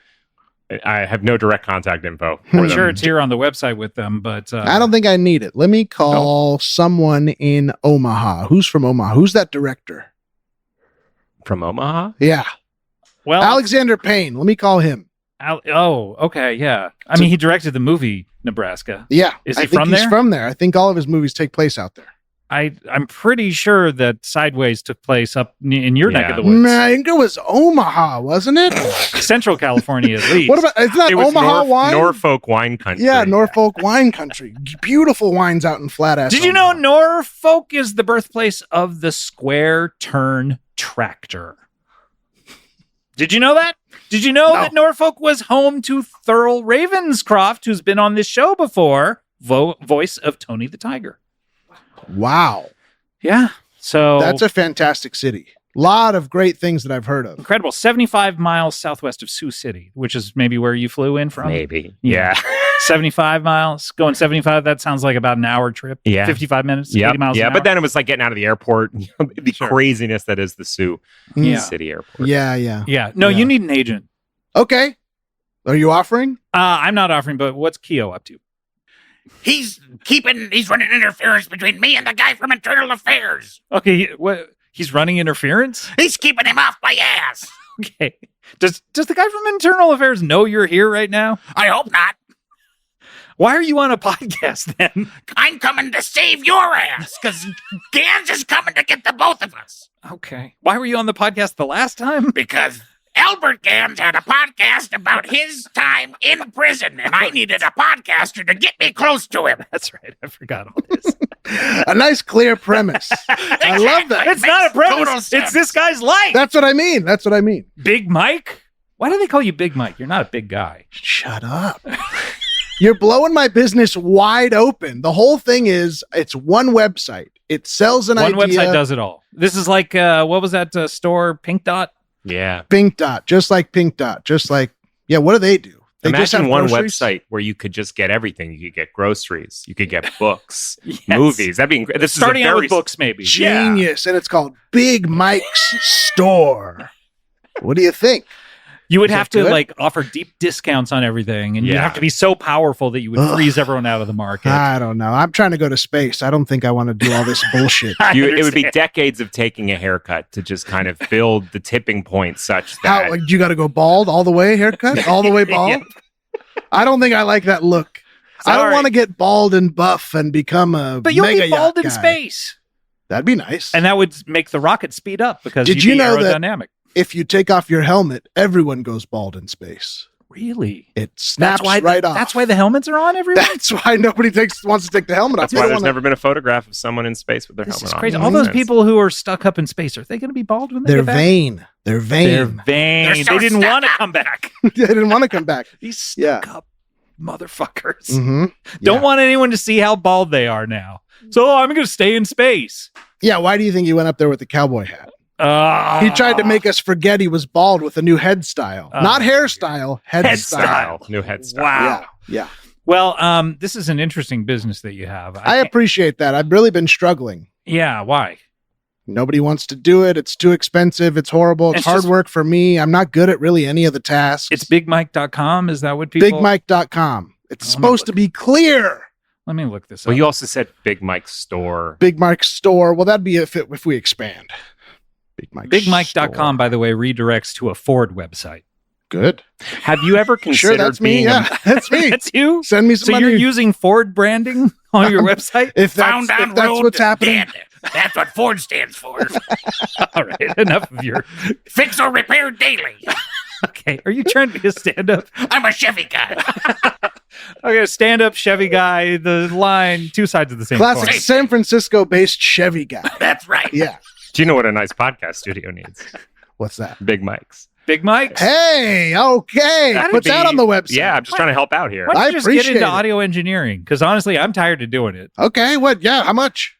I have no direct contact info. I'm sure it's here on the website with them, but I don't think I need it. Let me call someone in Omaha. Who's from Omaha? Who's that director? From Omaha? Yeah. well, Alexander Payne. Let me call him. Okay, yeah. I mean, he directed the movie Nebraska. Yeah. Is I he think from he's there? from there. I think all of his movies take place out there. I'm pretty sure that Sideways took place up in your neck of the woods. I think it was Omaha, wasn't it? Central California, at least. What about, it's not It was Omaha wine? Norfolk wine country. Yeah, Norfolk wine country. Beautiful wines out in flat ass. Did you know Omaha. Norfolk is the birthplace of the square turn tractor? Did you know that? Did you know that Norfolk was home to Thurl Ravenscroft, who's been on this show before, voice of Tony the Tiger? Wow. Yeah. So That's a fantastic city. A lot of great things that I've heard of. incredible. 75 miles southwest of Sioux City, which is maybe where you flew in from. Maybe. Yeah. Yeah. 75 miles. Going 75, that sounds like about an hour trip. Yeah. 55 minutes, Yeah. 80 miles an Yeah. hour. But then it was like getting out of the airport, the Sure. craziness that is the Sioux Yeah. City Airport. Yeah, yeah. Yeah. No, Yeah. you need an agent. Okay. Are you offering? I'm not offering, but what's Keo up to? He's running interference between me and the guy from Internal Affairs. Okay, what? He's running interference? He's keeping him off my ass. Okay. Does the guy from Internal Affairs know you're here right now? I hope not. Why are you on a podcast then? I'm coming to save your ass, because Gans is coming to get the both of us. Okay. Why were you on the podcast the last time? Because Albert Ganz had a podcast about his time in prison, and I needed a podcaster to get me close to him. That's right. I forgot all this. A nice clear premise. I love that. It's Makes not a total premise. sense. It's this guy's life. That's what I mean. That's what I mean. Big Mike? Why do they call you Big Mike? You're not a big guy. Shut up. You're blowing my business wide open. The whole thing is it's one website. It sells an One idea. website does it all. This is like, what was that store, Pink Dot? Yeah. Pink Dot, just like Pink Dot, just like, yeah, what do they do? They just Imagine have one groceries? website where you could just get everything. You could get groceries. You could get books, Yes. movies. That'd be this Starting is a out very with books, maybe. Genius. And it's called Big Mike's Store. What do you think? You would Is have that to good? like offer deep discounts on everything, and you'd Yeah. have to be so powerful that you would Ugh. freeze everyone out of the market. I don't know. I'm trying to go to space. I don't think I want to do all this bullshit. I it would be understand. decades of taking a haircut to just kind of build the tipping point such that How, like, you got to go bald all the way, haircut? All the way bald? Yeah. I don't think I like that look. I don't Sorry. want to get bald and buff and become a But you'll mega be bald yacht in guy. space, That'd be nice. and that would make the rocket speed up because Did you'd you be know that- aerodynamic. If you take off your helmet, everyone goes bald in space. Really? It snaps why right off. That's why the helmets are on everyone. That's why nobody wants to take the helmet off. that's why there's never been a photograph of someone in space with their This is helmet crazy. on. All those Makes sense. people who are stuck up in space, are they going to be bald when they They're get back? vain. They're vain. They're vain. They're so They didn't stuck want to up. come back. They didn't want to come back. These stuck Yeah. up motherfuckers. Mm-hmm. Don't want anyone to see how bald they are now. So I'm going to stay in space. Yeah, why do you think he went up there with the cowboy hat? Uh, He tried to make us forget he was bald with a new head style. Oh, Not hairstyle, head, head style. style. New head style. Wow. Yeah, yeah. Well, this is an interesting business that you have. I appreciate that. I've really been struggling. Yeah, why? Nobody wants to do it. It's too expensive. It's horrible. It's It's hard just- work for me. I'm not good at really any of the tasks. It's bigmike.com. Is that what people... BigMike.com. It's I'm supposed to be clear. Let me look this Well, up. you also said Big Mike's store. Big Mike's store. Well, that'd be if we expand. Big Mike's Bigmike.com, store. by the way, redirects to a Ford website. Good. Have you ever considered Sure, that's me. being Yeah, that's me. That's you? Send me some So money. you're using Ford branding on your website? if Found that's, on if that's road what's happening. dead. That's what Ford stands for. All right, enough of your... Fix or repair daily. Okay, are you trying to be a stand-up? I'm a Chevy guy. Okay, stand-up Chevy guy, the line, two sides of the same Classic coin. San Francisco-based Chevy guy. That's right. Yeah. Do you know what a nice podcast studio needs? What's that? Big Mike's. Big Mike. Hey, okay. That'd Put that be- on the website. Yeah, I'm just trying to help out here. Why don't you I just get appreciate into it. audio engineering? Because honestly, I'm tired of doing it. Okay, what? Yeah, how much?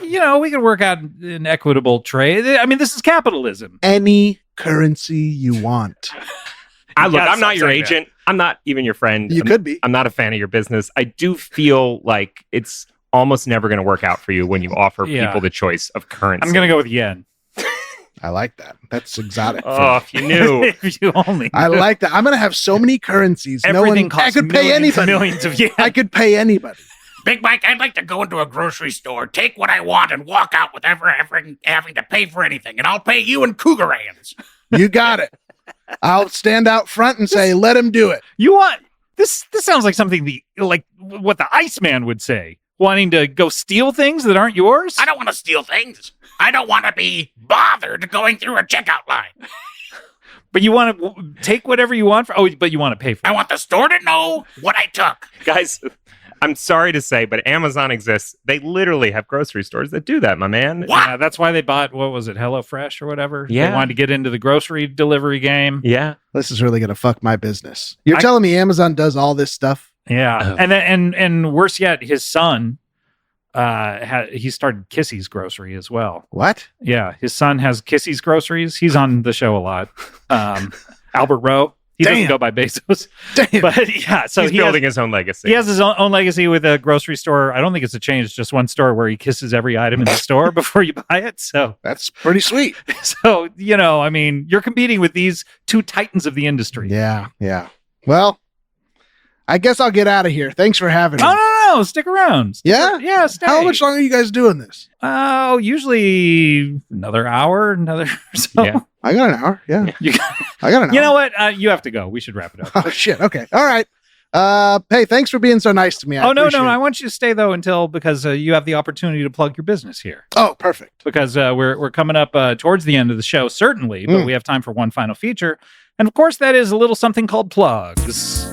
You know, we can work out an equitable trade. I mean, this is capitalism. Any currency you want. Look, gotta I'm not stop your saying that. agent. I'm not even your friend. You could be. I'm not a fan of your business. I do feel like it's almost never going to work out for you when you offer Yeah. people the choice of currency. I'm going to go with yen. I like that. That's exotic. Oh, if you knew. If you only I knew. like that. I'm going to have so many currencies. Everything I costs could pay millions and anybody. millions of yen. I could pay anybody. Big Mike, I'd like to go into a grocery store, take what I want, and walk out with ever having to pay for anything, and I'll pay you in cougarans. You got it. I'll stand out front and say, let him do it. You want this? This sounds like something like what the Iceman would say. Wanting to go steal things that aren't yours? I don't want to steal things. I don't want to be bothered going through a checkout line. But you want to take whatever you want. But you want to pay for it. I want the store to know what I took. Guys, I'm sorry to say, but Amazon exists. They literally have grocery stores that do that, my man. What? Yeah, that's why they bought, what was it, HelloFresh or whatever? Yeah. They wanted to get into the grocery delivery game. Yeah. This is really going to fuck my business. You're I- telling me Amazon does all this stuff? Yeah. Oh. And then and worse yet, his son he started Kissy's Grocery as well. What? Yeah, his son has Kissy's Groceries. He's on the show a lot. Albert Rowe. He doesn't Damn. go by Bezos. Damn. But yeah, so He's he building has, his own legacy. he has his own legacy with a grocery store. I don't think it's a chain. It's just one store where he kisses every item in the store before you buy it. So That's pretty sweet. you know, I mean, you're competing with these two titans of the industry. Yeah. Yeah. Well, I guess I'll get out of here. Thanks for having me. Oh, no, stick around. Yeah? Yeah, stay. How much longer are you guys doing this? Oh, usually another hour, another so. Yeah. I got an hour. Yeah. You, I got an hour. you know what? You have to go. We should wrap it up. Oh, shit. Okay. All right. Hey, thanks for being so nice to me. I Oh, no. appreciate I it. want you to stay, though, because you have the opportunity to plug your business here. Oh, perfect. Because we're coming up towards the end of the show, certainly, but we have time for one final feature. And, of course, that is a little something called plugs.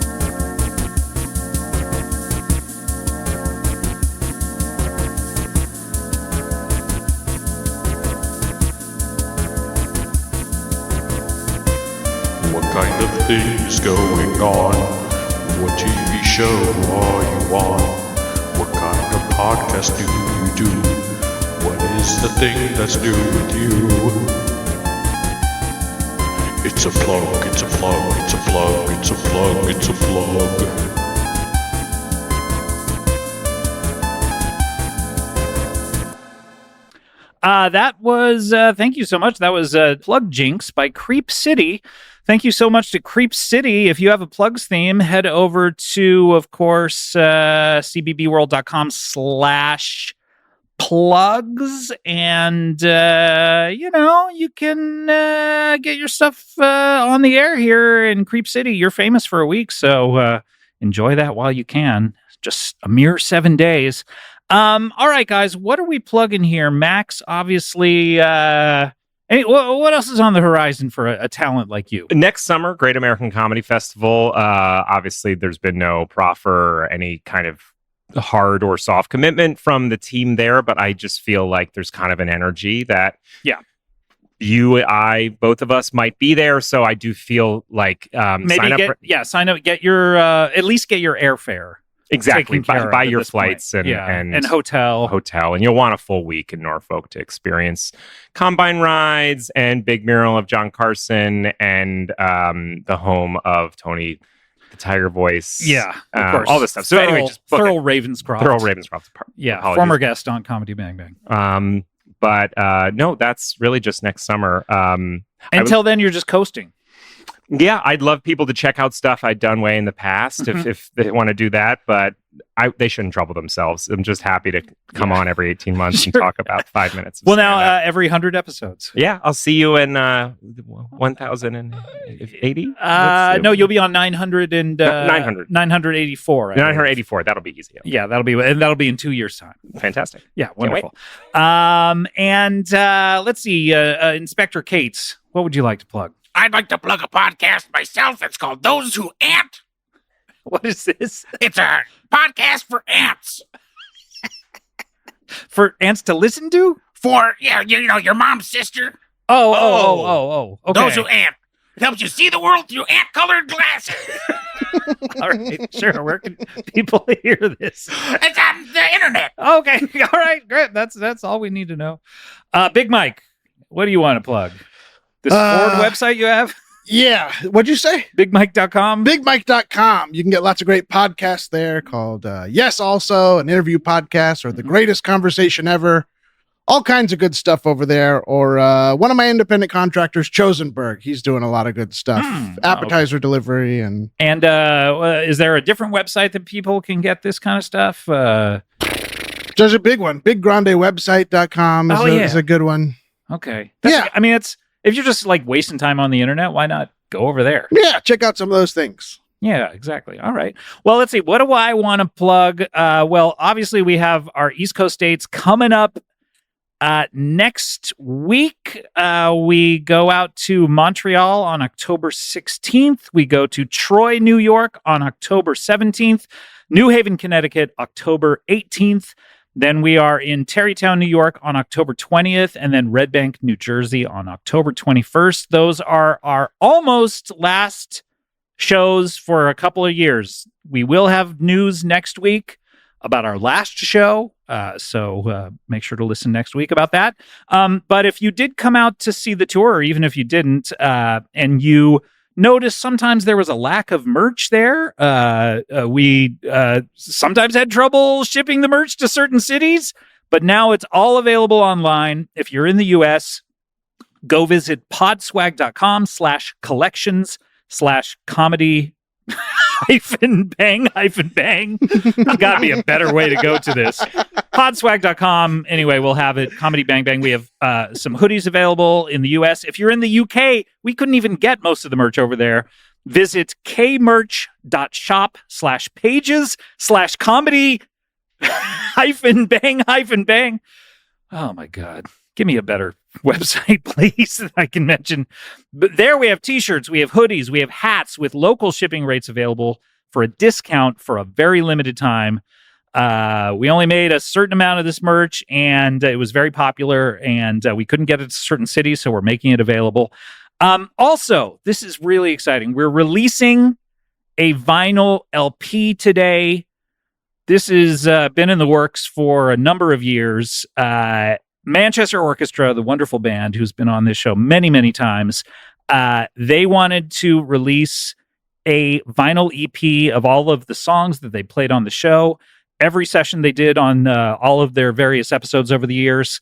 What kind of things going on? What TV show are you on? What kind of podcast do you do? What is the thing that's new with you? It's a plug, it's a plug, it's a plug, it's a plug, it's a plug. That was, thank you so much. That was Plug Jinx by Creep City. Thank you so much to Creep City. If you have a plugs theme, head over to, of course, cbbworld.com/plugs. And, you can get your stuff on the air here in Creep City. You're famous for a week, so enjoy that while you can. Just a mere 7 days. All right, guys, what are we plugging here? Max, obviously, what else is on the horizon for a talent like you? Next summer, Great American Comedy Festival. Obviously, there's been no proffer or any kind of hard or soft commitment from the team there, but I just feel like there's kind of an energy that you, I, both of us might be there. So I do feel like Maybe sign up. get your at least get your airfare. Exactly. taken care of Buy at your this point. flights and hotel. and you'll want a full week in Norfolk to experience combine rides and big mural of John Carson and the home of Tony the Tiger Voice. Yeah, of course. all this stuff. So anyway, just book Thurl it. Ravenscroft. Thurl Ravenscroft. Yeah, Apologies. former guest on Comedy Bang Bang. But no, that's really just next summer. Until then, you're just coasting. Yeah, I'd love people to check out stuff I'd done way in the past if they want to do that, but they shouldn't trouble themselves. I'm just happy to come on every 18 months and talk about 5 minutes. Well, now every 100 episodes. Yeah, I'll see you in 1080. No, you'll be on 900 and 900. 984. I believe. 984. That'll be easy. Yeah, that'll be in 2 years' time. Fantastic. Yeah, wonderful. And let's see, Inspector Cates, what would you like to plug? I'd like to plug a podcast myself. It's called Those Who Ant. What is this? It's a podcast for ants. For ants to listen to? For, your mom's sister. Oh. Okay. Those Who Ant. It helps you see the world through ant-colored glasses. All right, sure. Where can people hear this? It's on the internet. Okay, all right, great. That's all we need to know. Big Mike, what do you want to plug? This Ford website you have? Yeah. What'd you say? BigMike.com? BigMike.com. You can get lots of great podcasts there called Yes Also, an interview podcast, or The Greatest Conversation Ever. All kinds of good stuff over there. Or one of my independent contractors, Chosenberg. He's doing a lot of good stuff. Appetizer delivery. And is there a different website that people can get this kind of stuff? There's a big one. BigGrandeWebsite.com is a good one. Okay. Yeah. I mean, if you're just like wasting time on the internet, why not go over there? Yeah, check out some of those things. Yeah, exactly. All right. Well, let's see. What do I want to plug? Well, obviously, we have our East Coast dates coming up next week. We go out to Montreal on October 16th. We go to Troy, New York on October 17th. New Haven, Connecticut, October 18th. Then we are in Tarrytown, New York on October 20th, and then Red Bank, New Jersey on October 21st. Those are our almost last shows for a couple of years. We will have news next week about our last show, so make sure to listen next week about that. But if you did come out to see the tour, or even if you didn't, and you noticed sometimes there was a lack of merch there. We sometimes had trouble shipping the merch to certain cities, but now it's all available online. If you're in the US, go visit podswag.com/collections/comedy bang. There's got to be a better way to go to this. Podswag.com. Anyway, we'll have it. Comedy Bang Bang. We have some hoodies available in the US. If you're in the UK, we couldn't even get most of the merch over there. Visit kmerch.shop/pages/comedy bang. Oh my God. Give me a better website, please, that I can mention. But there we have t-shirts, we have hoodies, we have hats with local shipping rates available for a discount for a very limited time. We only made a certain amount of this merch, and it was very popular, and we couldn't get it to certain cities, so we're making it available. Also, this is really exciting. We're releasing a vinyl LP today. This has been in the works for a number of years. Manchester Orchestra, the wonderful band who's been on this show many, many times, they wanted to release a vinyl EP of all of the songs that they played on the show. Every session they did on all of their various episodes over the years.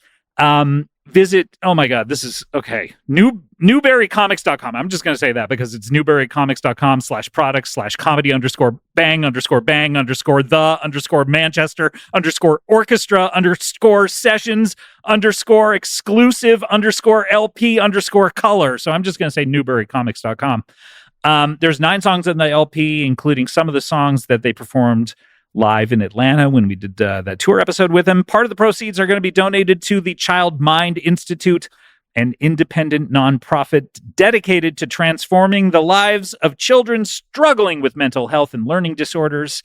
Visit, oh my God, this is, okay, newberrycomics.com. I'm just going to say that because it's newberrycomics.com/product/comedy_bang_the_Manchester_exclusive_LP_color. So I'm just going to say newberrycomics.com. There's 9 songs in the LP, including some of the songs that they performed live in Atlanta when we did that tour episode with them. Part of the proceeds are going to be donated to the Child Mind Institute, an independent nonprofit dedicated to transforming the lives of children struggling with mental health and learning disorders.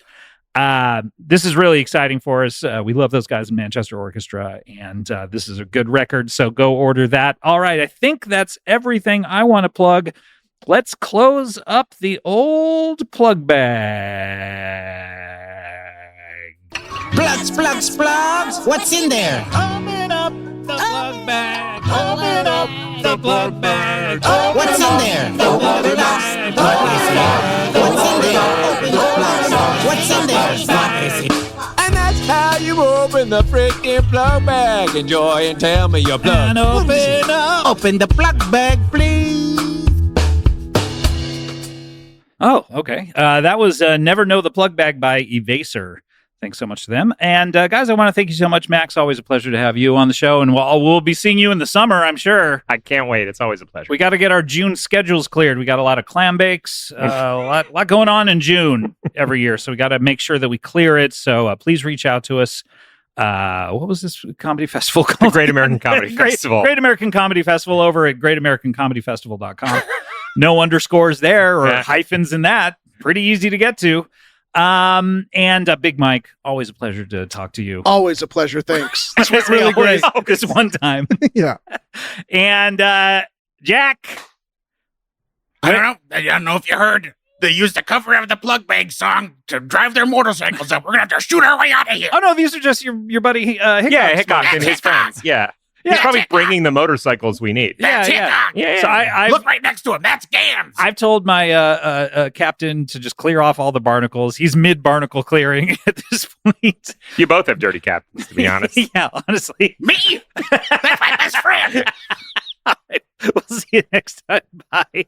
This is really exciting for us. We love those guys in Manchester Orchestra, and this is a good record, so go order that. All right, I think that's everything I want to plug. Let's close up the old plug bag. Plugs. What's in there? Open up the plug bag. Open up the plug bag. What's in there? Open the box. What's in there? Open the box. What's in there? And that's how you open the freaking plug bag. Enjoy and tell me your plug. And open up. Open the plug bag, please. Oh, okay. That was Never Know the Plug Bag by Evaser. Thanks so much to them. And guys, I want to thank you so much, Max. Always a pleasure to have you on the show. And we'll be seeing you in the summer, I'm sure. I can't wait. It's always a pleasure. We got to get our June schedules cleared. We got a lot of clam bakes, a lot going on in June every year. So we got to make sure that we clear it. So please reach out to us. What was this comedy festival called? The Great American Comedy Festival. Great American Comedy Festival over at greatamericancomedyfestival.com. No underscores there or hyphens in that. Pretty easy to get to. And Big Mike, always a pleasure to talk to you. Always a pleasure. Thanks. This was really great. This one time. Yeah. And Jack, I don't know if you heard. They used the cover of the Plug Bag song to drive their motorcycles up. We're gonna have to shoot our way out of here. Oh no, these are just your buddy Hickok. Yeah, Hickok and his friends. Yeah. He's probably bringing the motorcycles we need. That's Hickok. Yeah. So I look right next to him. That's Ganz. I've told my captain to just clear off all the barnacles. He's mid barnacle clearing at this point. You both have dirty captains, to be honest. Yeah, honestly. Me? That's my best friend. We'll see you next time. Bye.